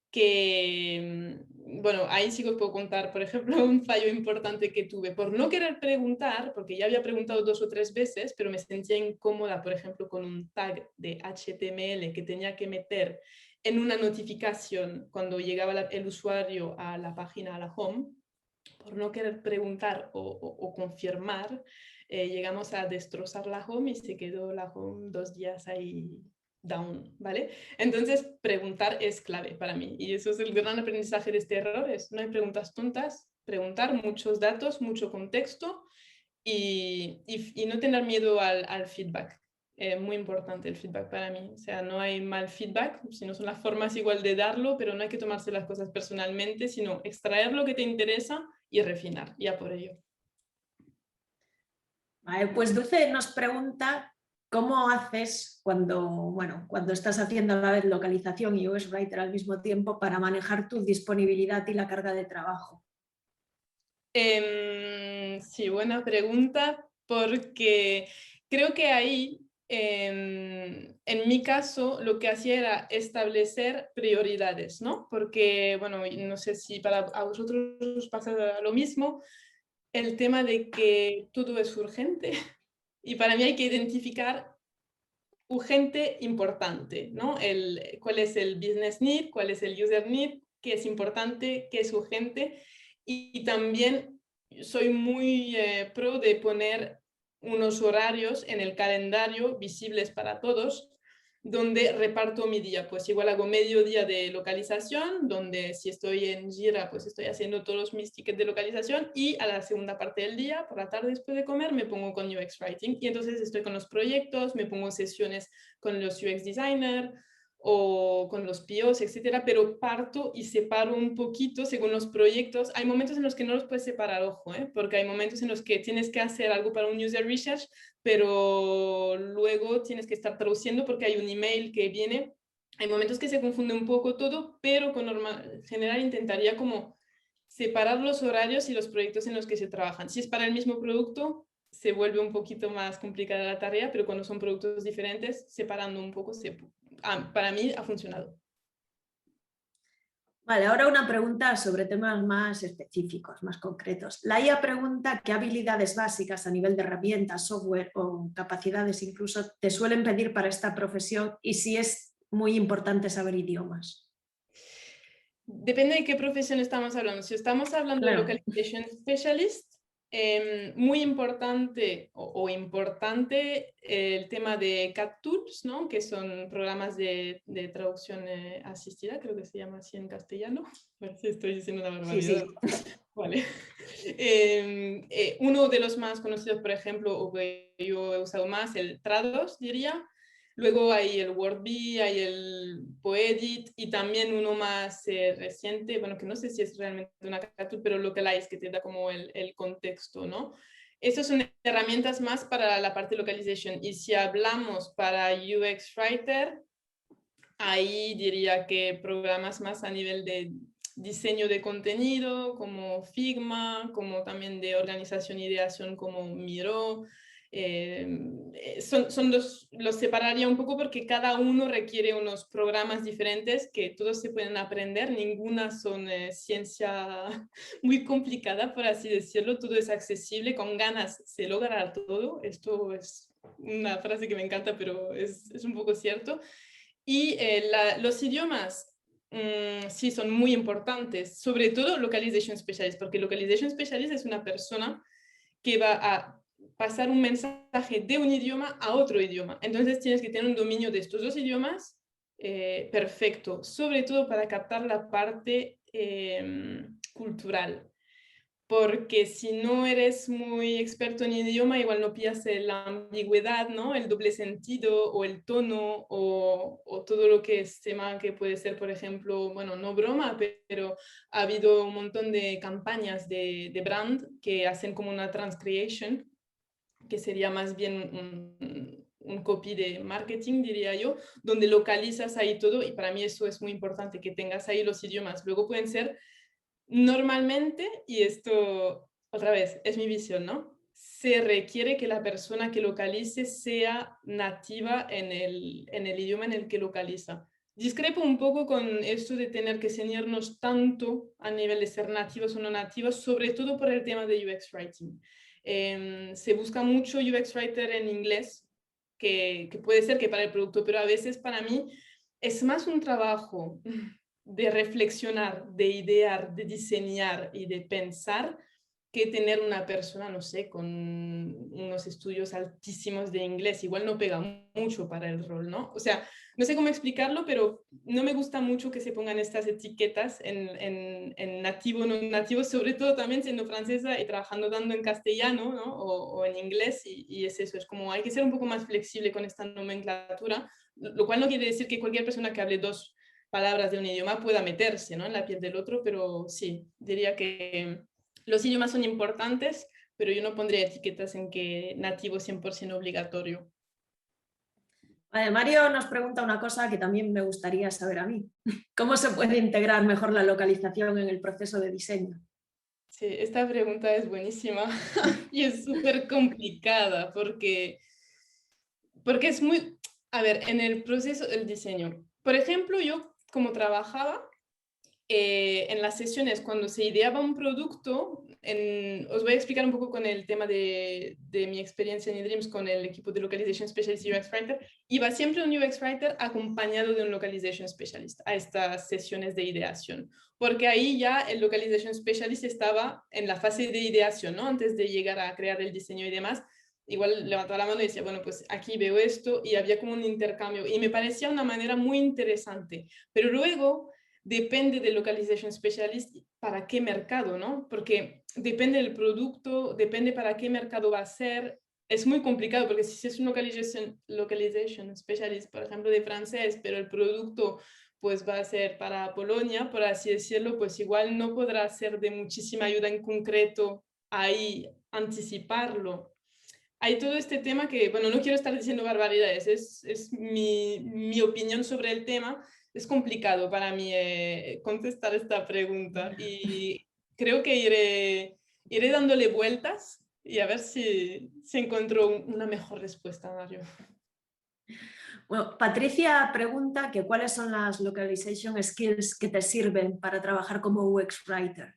que, bueno, ahí sí que os puedo contar, por ejemplo, un fallo importante que tuve por no querer preguntar, porque ya había preguntado 2 o 3 veces, pero me sentía incómoda, por ejemplo, con un tag de HTML que tenía que meter en una notificación cuando llegaba el usuario a la página, a la home, por no querer preguntar o confirmar, llegamos a destrozar la home y se quedó la home 2 días ahí down, ¿vale? Entonces, preguntar es clave para mí y eso es el gran aprendizaje de este error, no hay preguntas tontas, preguntar muchos datos, mucho contexto y no tener miedo al feedback. Muy importante el feedback para mí. O sea, no hay mal feedback, sino son las formas igual de darlo, pero no hay que tomarse las cosas personalmente, sino extraer lo que te interesa y refinar, ya por ello. Vale, pues Dulce nos pregunta cómo haces cuando estás haciendo a la vez localización y UX Writer al mismo tiempo para manejar tu disponibilidad y la carga de trabajo. Sí, buena pregunta, porque creo que ahí, en mi caso, lo que hacía era establecer prioridades, ¿no? Porque, bueno, no sé si a vosotros os pasa lo mismo, el tema de que todo es urgente y para mí hay que identificar urgente, importante, ¿no? Cuál es el business need, cuál es el user need, qué es importante, qué es urgente. Y también soy muy pro de poner unos horarios en el calendario visibles para todos, donde reparto mi día. Pues igual hago medio día de localización, donde si estoy en Jira, pues estoy haciendo todos mis tickets de localización y a la segunda parte del día, por la tarde después de comer, me pongo con UX Writing y entonces estoy con los proyectos, me pongo sesiones con los UX Designer o con los POs, etcétera, pero parto y separo un poquito según los proyectos. Hay momentos en los que no los puedes separar, ojo, porque hay momentos en los que tienes que hacer algo para un user research, pero luego tienes que estar traduciendo porque hay un email que viene. Hay momentos que se confunde un poco todo, pero con norma general intentaría como separar los horarios y los proyectos en los que se trabajan. Si es para el mismo producto, se vuelve un poquito más complicada la tarea, pero cuando son productos diferentes, separando un poco, para mí ha funcionado. Vale, ahora una pregunta sobre temas más específicos, más concretos. La IA pregunta qué habilidades básicas a nivel de herramientas, software o capacidades incluso te suelen pedir para esta profesión y si es muy importante saber idiomas. Depende de qué profesión estamos hablando. Si estamos hablando de Claro. localization specialist, muy importante o importante el tema de CAT Tools, ¿no? Que son programas de traducción asistida, creo que se llama así en castellano. A ver si estoy diciendo una Sí, barbaridad. sí. Vale. Uno de los más conocidos, por ejemplo, o que yo he usado más, el Trados, diría. Luego hay el WordBee, hay el Poedit y también uno más reciente, bueno, que no sé si es realmente una carátula, pero Localize, que te da como el contexto, ¿no? Esas son herramientas más para la parte de localization. Y si hablamos para UX Writer, ahí diría que programas más a nivel de diseño de contenido, como Figma, como también de organización e ideación, como Miro. Los separaría un poco porque cada uno requiere unos programas diferentes que todos se pueden aprender, ninguna son ciencia muy complicada, por así decirlo, todo es accesible, con ganas se logra todo, esto es una frase que me encanta, pero es un poco cierto. Y los idiomas, sí, son muy importantes, sobre todo Localization Specialist, porque Localization Specialist es una persona que va a pasar un mensaje de un idioma a otro idioma. Entonces tienes que tener un dominio de estos dos idiomas perfecto, sobre todo para captar la parte cultural. Porque si no eres muy experto en idioma, igual no pillas la ambigüedad, ¿no? El doble sentido o el tono o todo lo que es tema que puede ser, por ejemplo, bueno, no broma, pero ha habido un montón de campañas de brand que hacen como una transcreation, que sería más bien un copy de marketing, diría yo, donde localizas ahí todo y para mí eso es muy importante, que tengas ahí los idiomas. Luego pueden ser normalmente, y esto otra vez es mi visión, ¿no? Se requiere que la persona que localice sea nativa en el idioma en el que localiza. Discrepo un poco con esto de tener que ceñirnos tanto a nivel de ser nativos o no nativos, sobre todo por el tema de UX Writing. Se busca mucho UX Writer en inglés, que puede ser que para el producto, pero a veces para mí es más un trabajo de reflexionar, de idear, de diseñar y de pensar que tener una persona, no sé, con unos estudios altísimos de inglés. Igual no pega mucho para el rol, ¿no? O sea, no sé cómo explicarlo, pero no me gusta mucho que se pongan estas etiquetas en nativo, no nativo, sobre todo también siendo francesa y trabajando dando en castellano, ¿no? O en inglés, y es eso, es como hay que ser un poco más flexible con esta nomenclatura, lo cual no quiere decir que cualquier persona que hable dos palabras de un idioma pueda meterse, ¿no? En la piel del otro, pero sí, diría que los idiomas son importantes, pero yo no pondría etiquetas en que nativo 100% obligatorio. Vale, Mario nos pregunta una cosa que también me gustaría saber a mí. ¿Cómo se puede integrar mejor la localización en el proceso de diseño? Sí, esta pregunta es buenísima y es súper complicada porque es muy, a ver, en el proceso del diseño. Por ejemplo, yo como trabajaba, en las sesiones, cuando se ideaba un producto, os voy a explicar un poco con el tema de mi experiencia en eDreams con el equipo de Localization Specialist y UX Writer, iba siempre un UX Writer acompañado de un Localization Specialist a estas sesiones de ideación, porque ahí ya el Localization Specialist estaba en la fase de ideación, ¿no? Antes de llegar a crear el diseño y demás. Igual levantaba la mano y decía, bueno, pues aquí veo esto, y había como un intercambio, y me parecía una manera muy interesante, pero luego depende del localization specialist para qué mercado, ¿no? Porque depende del producto, depende para qué mercado va a ser. Es muy complicado porque si es un localization specialist, por ejemplo, de francés, pero el producto pues va a ser para Polonia, por así decirlo, pues igual no podrá ser de muchísima ayuda en concreto ahí anticiparlo. Hay todo este tema que, bueno, no quiero estar diciendo barbaridades, es mi opinión sobre el tema. Es complicado para mí contestar esta pregunta y creo que iré dándole vueltas y a ver si encuentro una mejor respuesta, Mario. Bueno, Patricia pregunta que cuáles son las localization skills que te sirven para trabajar como UX Writer.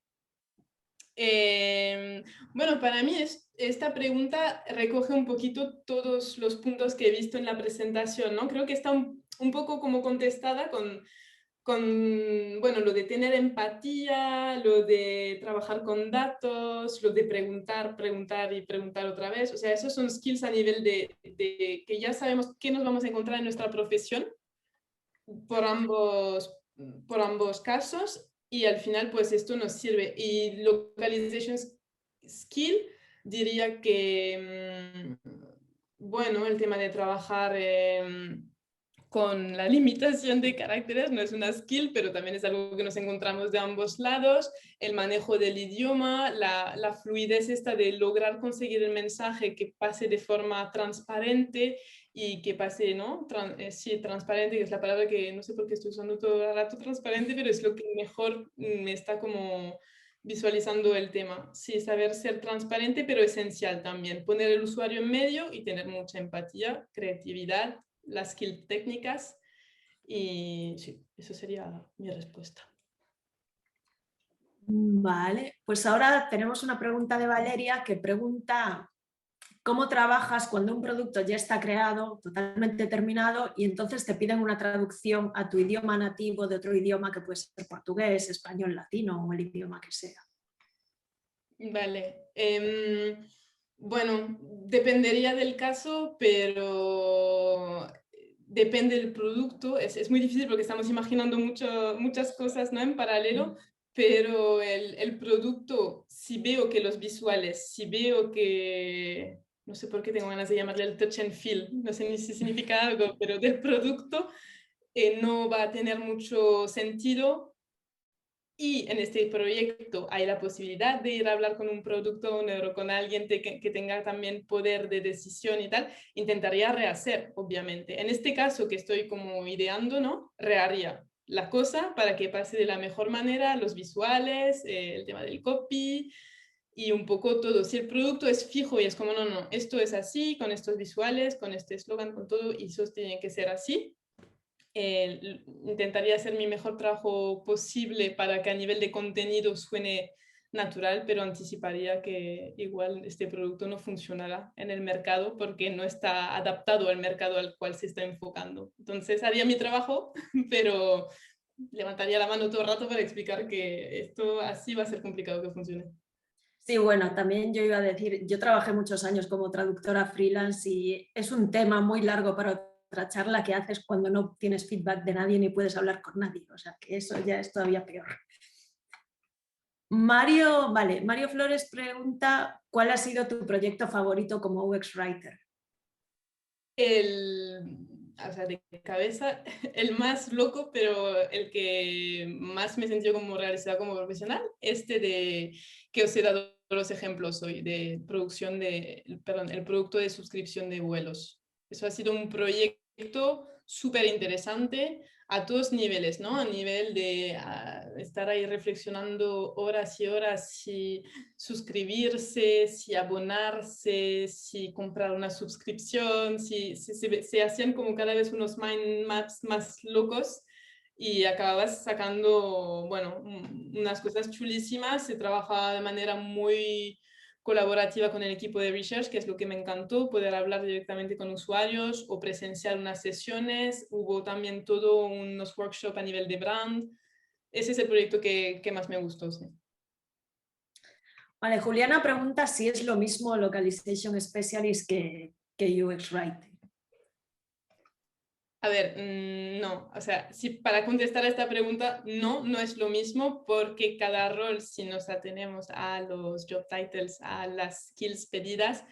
Bueno, para mí esta pregunta recoge un poquito todos los puntos que he visto en la presentación, ¿no? Creo que está un poco como contestada con, bueno, lo de tener empatía, lo de trabajar con datos, lo de preguntar, preguntar y preguntar otra vez. O sea, esos son skills a nivel de que ya sabemos qué nos vamos a encontrar en nuestra profesión por ambos casos, y al final pues esto nos sirve. Y localization skill, diría que, bueno, el tema de trabajar con la limitación de caracteres no es una skill, pero también es algo que nos encontramos de ambos lados. El manejo del idioma, la fluidez esta de lograr conseguir el mensaje que pase de forma transparente y que pase, ¿no? Sí, transparente, que es la palabra que no sé por qué estoy usando todo el rato, transparente, pero es lo que mejor me está como visualizando el tema. Sí, saber ser transparente, pero esencial también. Poner el usuario en medio y tener mucha empatía, creatividad, las skills técnicas, y sí, eso sería mi respuesta. Vale, pues ahora tenemos una pregunta de Valeria que pregunta cómo trabajas cuando un producto ya está creado, totalmente terminado, y entonces te piden una traducción a tu idioma nativo de otro idioma que puede ser portugués, español, latino o el idioma que sea. Vale. Bueno, dependería del caso, pero depende del producto. Es muy difícil porque estamos imaginando muchas cosas, ¿no? En paralelo, pero el producto, si veo que los visuales, si veo que, no sé por qué tengo ganas de llamarle el touch and feel, no sé ni si significa algo, pero del producto no va a tener mucho sentido. Y en este proyecto hay la posibilidad de ir a hablar con un product owner o con alguien que tenga también poder de decisión y tal. Intentaría rehacer, obviamente. En este caso que estoy como ideando, ¿no? Reharía la cosa para que pase de la mejor manera, los visuales, el tema del copy y un poco todo. Si el producto es fijo y es como, no, esto es así, con estos visuales, con este eslogan, con todo, y eso tiene que ser así. Intentaría hacer mi mejor trabajo posible para que a nivel de contenido suene natural, pero anticiparía que igual este producto no funcionará en el mercado porque no está adaptado al mercado al cual se está enfocando. Entonces haría mi trabajo, pero levantaría la mano todo el rato para explicar que esto así va a ser complicado que funcione. Sí, bueno, también yo iba a decir, yo trabajé muchos años como traductora freelance y es un tema muy largo para otra charla que haces cuando no tienes feedback de nadie ni puedes hablar con nadie, o sea que eso ya es todavía peor. Mario Flores pregunta, ¿cuál ha sido tu proyecto favorito como UX Writer? O sea, de cabeza, el más loco, pero el que más me sentió como realizado como profesional, que os he dado los ejemplos hoy, de producción perdón, el producto de suscripción de vuelos. Eso ha sido un proyecto súper interesante a todos niveles, ¿no? A nivel de estar ahí reflexionando horas y horas si suscribirse, si abonarse, si comprar una suscripción, si se hacían como cada vez unos mind maps más locos y acababas sacando, bueno, unas cosas chulísimas. Se trabajaba de manera muy colaborativa con el equipo de research, que es lo que me encantó, poder hablar directamente con usuarios o presenciar unas sesiones. Hubo también todo unos workshops a nivel de brand. Ese es el proyecto que más me gustó, sí. Vale, Juliana pregunta si es lo mismo Localization Specialist que UX Writing. A ver, no, o sea, para contestar a esta pregunta, no es lo mismo porque cada rol, si nos atenemos a los job titles, a las skills pedidas,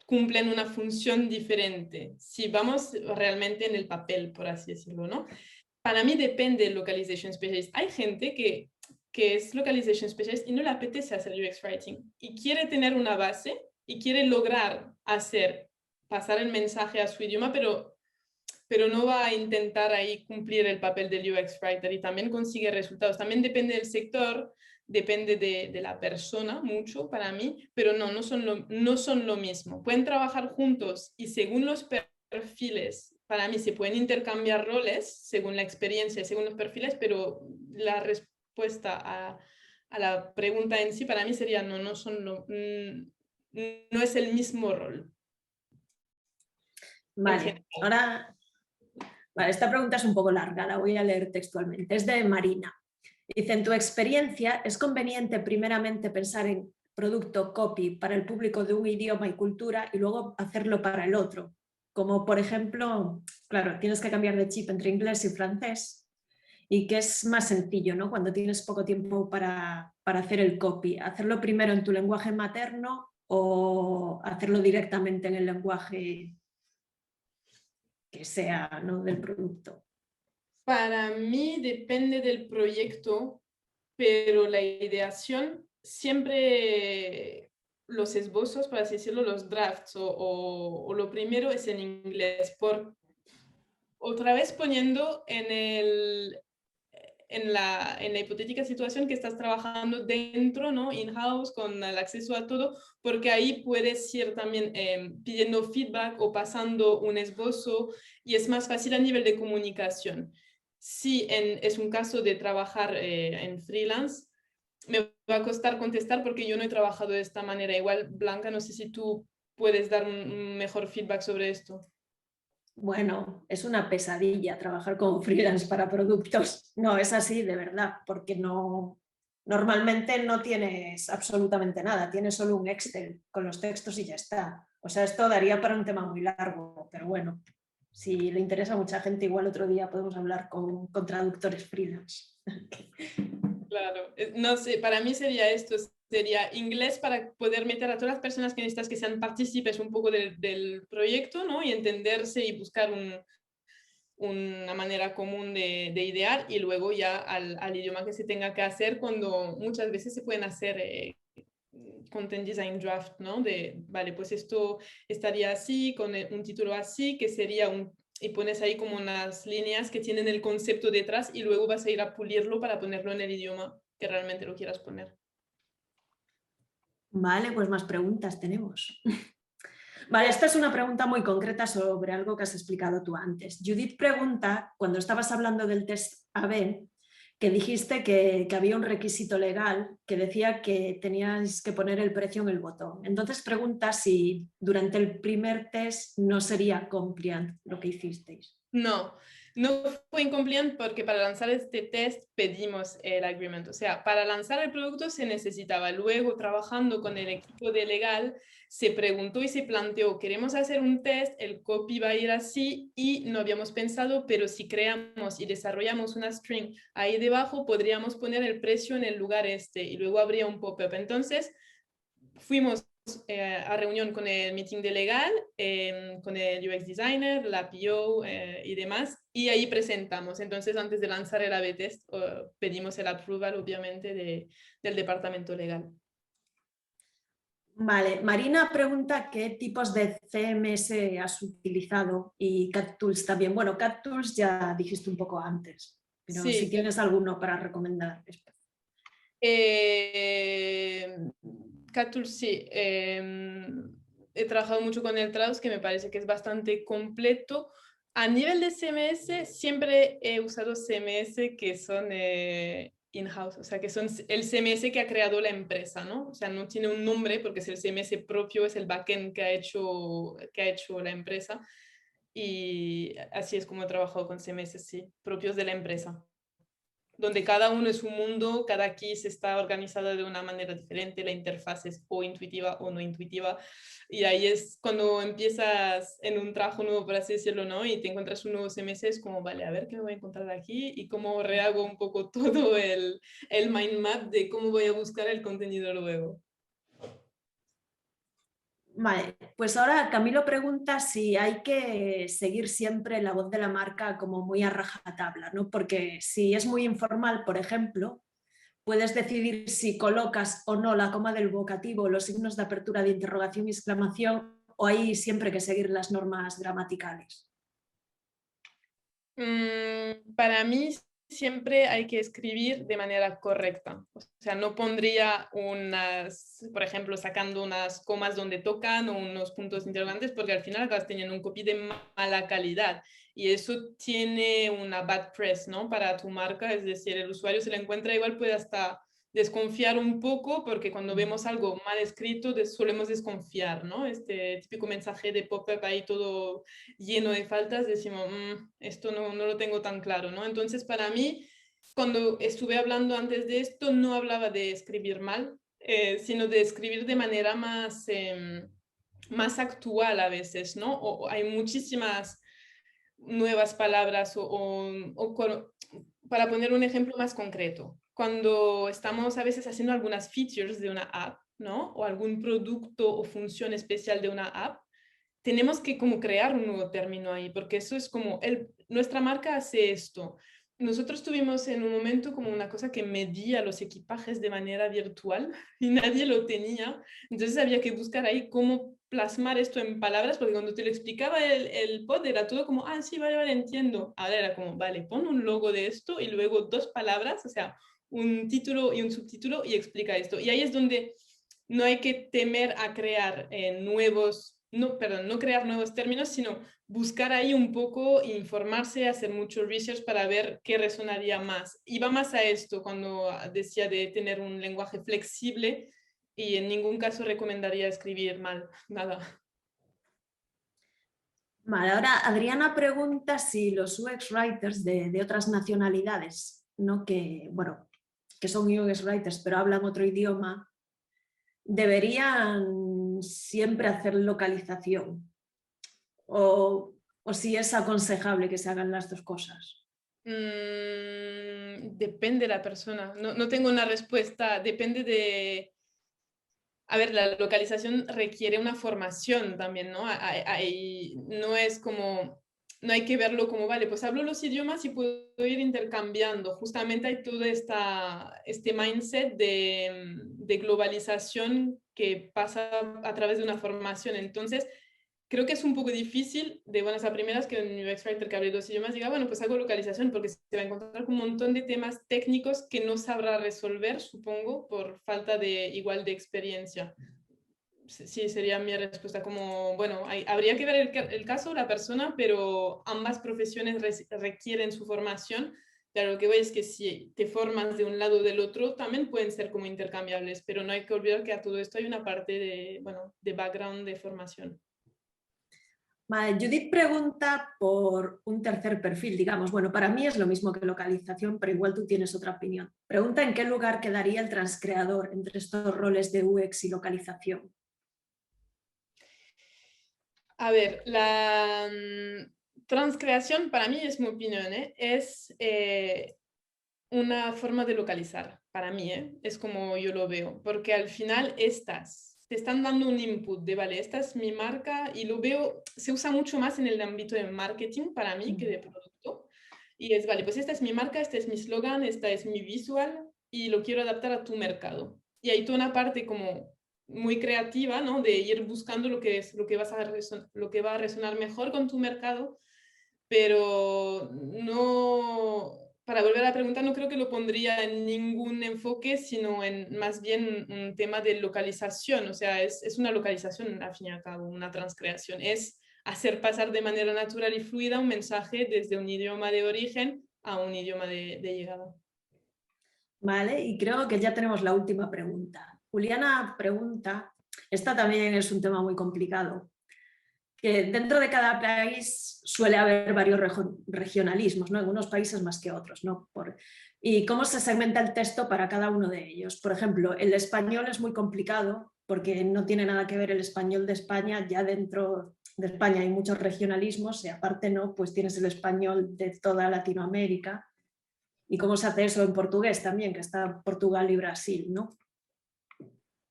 cumplen una función diferente. Si vamos realmente en el papel, por así decirlo, ¿no? Para mí depende del Localization Specialist. Hay gente que es Localization Specialist y no le apetece hacer UX Writing y quiere tener una base y quiere lograr pasar el mensaje a su idioma, pero no va a intentar ahí cumplir el papel del UX Writer y también consigue resultados. También depende del sector, depende de la persona mucho para mí, pero no son lo mismo. Pueden trabajar juntos y según los perfiles, para mí se pueden intercambiar roles según la experiencia, según los perfiles, pero la respuesta a la pregunta en sí para mí sería no es el mismo rol. Vale, ahora, vale, esta pregunta es un poco larga, la voy a leer textualmente. Es de Marina. Dice, en tu experiencia, ¿es conveniente primeramente pensar en producto copy para el público de un idioma y cultura y luego hacerlo para el otro? Como por ejemplo, claro, tienes que cambiar de chip entre inglés y francés y que es más sencillo, ¿no? Cuando tienes poco tiempo para hacer el copy, hacerlo primero en tu lenguaje materno o hacerlo directamente en el lenguaje que sea, ¿no?, del producto. Para mí depende del proyecto, pero la ideación siempre, los esbozos, por así decirlo, los drafts o lo primero es en inglés, otra vez poniendo en la hipotética situación que estás trabajando dentro, ¿no? In-house, con el acceso a todo, porque ahí puedes ir también pidiendo feedback o pasando un esbozo y es más fácil a nivel de comunicación. Si es un caso de trabajar en freelance, me va a costar contestar porque yo no he trabajado de esta manera. Igual, Blanca, no sé si tú puedes dar un mejor feedback sobre esto. Bueno, es una pesadilla trabajar como freelance para productos. No, es así de verdad, porque normalmente no tienes absolutamente nada, tienes solo un Excel con los textos y ya está. O sea, esto daría para un tema muy largo, pero bueno, si le interesa a mucha gente, igual otro día podemos hablar con traductores freelance. Claro, no sé, para mí sería esto, sería inglés para poder meter a todas las personas que necesitas que sean partícipes un poco del proyecto, ¿no? Y entenderse y buscar una manera común de idear y luego ya al idioma que se tenga que hacer cuando muchas veces se pueden hacer content design draft, ¿no? Vale, pues esto estaría así, con un título así, que sería y pones ahí como unas líneas que tienen el concepto detrás y luego vas a ir a pulirlo para ponerlo en el idioma que realmente lo quieras poner. Vale, pues más preguntas tenemos. Vale, esta es una pregunta muy concreta sobre algo que has explicado tú antes. Judith pregunta, cuando estabas hablando del test AB, que dijiste que había un requisito legal que decía que teníais que poner el precio en el botón. Entonces pregunta si durante el primer test no sería compliant lo que hicisteis. No fue incompliant porque para lanzar este test pedimos el agreement. O sea, para lanzar el producto se necesitaba. Luego, trabajando con el equipo de legal, se preguntó y se planteó, queremos hacer un test, el copy va a ir así y no habíamos pensado, pero si creamos y desarrollamos una string ahí debajo, podríamos poner el precio en el lugar este y luego habría un pop-up. Entonces, fuimos a reunión con el meeting de legal, con el UX designer, la PO y demás, y ahí presentamos. Entonces, antes de lanzar el A/B test, pedimos el approval, obviamente, del departamento legal. Vale, Marina pregunta qué tipos de CMS has utilizado y CAD-Tools también. Bueno, CAD-Tools ya dijiste un poco antes, pero si Sí, tienes alguno para recomendar. CATTools sí. He trabajado mucho con el Trados, que me parece que es bastante completo. A nivel de CMS, siempre he usado CMS que son in-house, o sea, que son el CMS que ha creado la empresa, ¿no? O sea, no tiene un nombre porque es el CMS propio, es el backend que ha hecho la empresa. Y así es como he trabajado con CMS, sí, propios de la empresa, donde cada uno es un mundo, cada keys está organizada de una manera diferente, la interfaz es o intuitiva o no intuitiva, y ahí es cuando empiezas en un trabajo nuevo, por así decirlo, ¿no? Y te encuentras un nuevo CMS, es como, vale, a ver qué me voy a encontrar aquí y cómo rehago un poco todo el mind map de cómo voy a buscar el contenido luego. Vale, pues ahora Camilo pregunta si hay que seguir siempre la voz de la marca como muy a rajatabla, ¿no? Porque si es muy informal, por ejemplo, puedes decidir si colocas o no la coma del vocativo, los signos de apertura, de interrogación y exclamación, o hay siempre que seguir las normas gramaticales. Para mí siempre hay que escribir de manera correcta. O sea, no pondría por ejemplo, sacando unas comas donde tocan o unos puntos interrogantes, porque al final acabas teniendo un copy de mala calidad. Y eso tiene una bad press, ¿no? Para tu marca, es decir, el usuario se le encuentra igual, puede hasta desconfiar un poco, porque cuando vemos algo mal escrito, solemos desconfiar, ¿no? Este típico mensaje de pop-up ahí todo lleno de faltas, decimos, esto no lo tengo tan claro, ¿no? Entonces, para mí, cuando estuve hablando antes de esto, no hablaba de escribir mal, sino de escribir de manera más actual a veces, ¿no? O hay muchísimas nuevas palabras para poner un ejemplo más concreto, cuando estamos a veces haciendo algunas features de una app, ¿no? O algún producto o función especial de una app, tenemos que como crear un nuevo término ahí, porque eso es como, nuestra marca hace esto. Nosotros tuvimos en un momento como una cosa que medía los equipajes de manera virtual y nadie lo tenía. Entonces había que buscar ahí cómo plasmar esto en palabras, porque cuando te lo explicaba el pod era todo como, sí, vale, entiendo. Ahora era como, vale, pon un logo de esto y luego dos palabras, o sea, un título y un subtítulo y explica esto. Y ahí es donde no hay que temer a crear no crear nuevos términos, sino buscar ahí un poco, informarse, hacer mucho research para ver qué resonaría más. Y va más a esto cuando decía de tener un lenguaje flexible y en ningún caso recomendaría escribir mal, nada. Vale, ahora Adriana pregunta si los UX writers de otras nacionalidades, ¿no? Que, bueno, que son UX writers pero hablan otro idioma, deberían siempre hacer localización o si es aconsejable que se hagan las dos cosas. Depende de la persona. No tengo una respuesta. Depende de... A ver, la localización requiere una formación también, ¿no? No es como... No hay que verlo como, vale, pues hablo los idiomas y puedo ir intercambiando. Justamente hay todo este mindset de globalización que pasa a través de una formación. Entonces, creo que es un poco difícil de buenas a primeras que un UX Writer que hable dos idiomas diga, bueno, pues hago localización, porque se va a encontrar con un montón de temas técnicos que no sabrá resolver, supongo, por falta de igual de experiencia. Sí, sería mi respuesta como, bueno, habría que ver el caso, la persona, pero ambas profesiones requieren su formación. Claro, lo que voy es que si te formas de un lado o del otro, también pueden ser como intercambiables, pero no hay que olvidar que a todo esto hay una parte de, bueno, de background de formación. Vale, Judith pregunta por un tercer perfil, digamos. Bueno, para mí es lo mismo que localización, pero igual tú tienes otra opinión. Pregunta en qué lugar quedaría el transcreador entre estos roles de UX y localización. A ver, la transcreación para mí es mi opinión, es una forma de localizar, para mí, es como yo lo veo, porque al final te están dando un input de, vale, esta es mi marca y lo veo, se usa mucho más en el ámbito de marketing para mí que de producto. Y es, vale, pues esta es mi marca, este es mi slogan, esta es mi visual y lo quiero adaptar a tu mercado. Y hay toda una parte como muy creativa, ¿no? De ir buscando lo que va a resonar mejor con tu mercado, pero no, para volver a la pregunta, no creo que lo pondría en ningún enfoque, sino en más bien un tema de localización. O sea, es una localización, al fin y al cabo, una transcreación. Es hacer pasar de manera natural y fluida un mensaje desde un idioma de origen a un idioma de llegada. Vale, y creo que ya tenemos la última pregunta. Juliana pregunta, esta también es un tema muy complicado, que dentro de cada país suele haber varios regionalismos, ¿no? En unos países más que otros, ¿no? ¿Y cómo se segmenta el texto para cada uno de ellos? Por ejemplo, el español es muy complicado porque no tiene nada que ver el español de España, ya dentro de España hay muchos regionalismos y aparte no, pues tienes el español de toda Latinoamérica. ¿Y cómo se hace eso en portugués también, que está Portugal y Brasil, ¿no?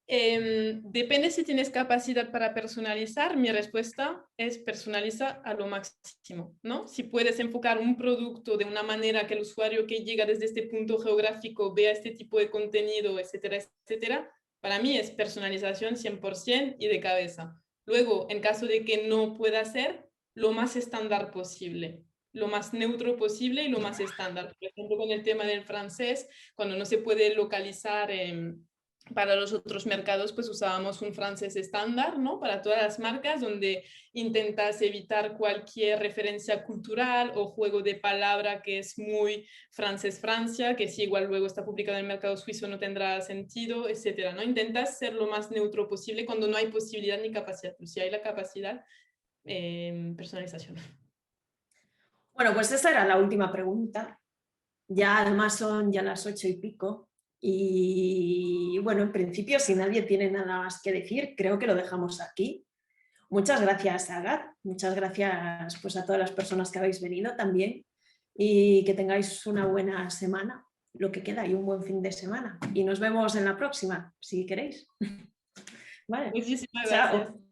Depende si tienes capacidad para personalizar. Mi respuesta es personaliza a lo máximo, ¿no? Si puedes enfocar un producto de una manera que el usuario que llega desde este punto geográfico vea este tipo de contenido, etcétera, etcétera, para mí es personalización 100% y de cabeza. Luego, en caso de que no pueda ser, lo más estándar posible. lo más neutro posible y lo más estándar. Por ejemplo, con el tema del francés, cuando no se puede localizar para los otros mercados, pues usábamos un francés estándar, ¿no? Para todas las marcas, donde intentas evitar cualquier referencia cultural o juego de palabra que es muy francés-Francia, que si igual luego está publicado en el mercado suizo no tendrá sentido, etcétera, ¿no? Intentas ser lo más neutro posible cuando no hay posibilidad ni capacidad. Pero si hay la capacidad, personalización. Bueno, pues esa era la última pregunta. Ya además son ya las 8:00 y bueno, en principio si nadie tiene nada más que decir, creo que lo dejamos aquí. Muchas gracias, Agat. Muchas gracias pues, a todas las personas que habéis venido también y que tengáis una buena semana, lo que queda, y un buen fin de semana. Y nos vemos en la próxima, si queréis. Vale. Muchísimas Chao. gracias.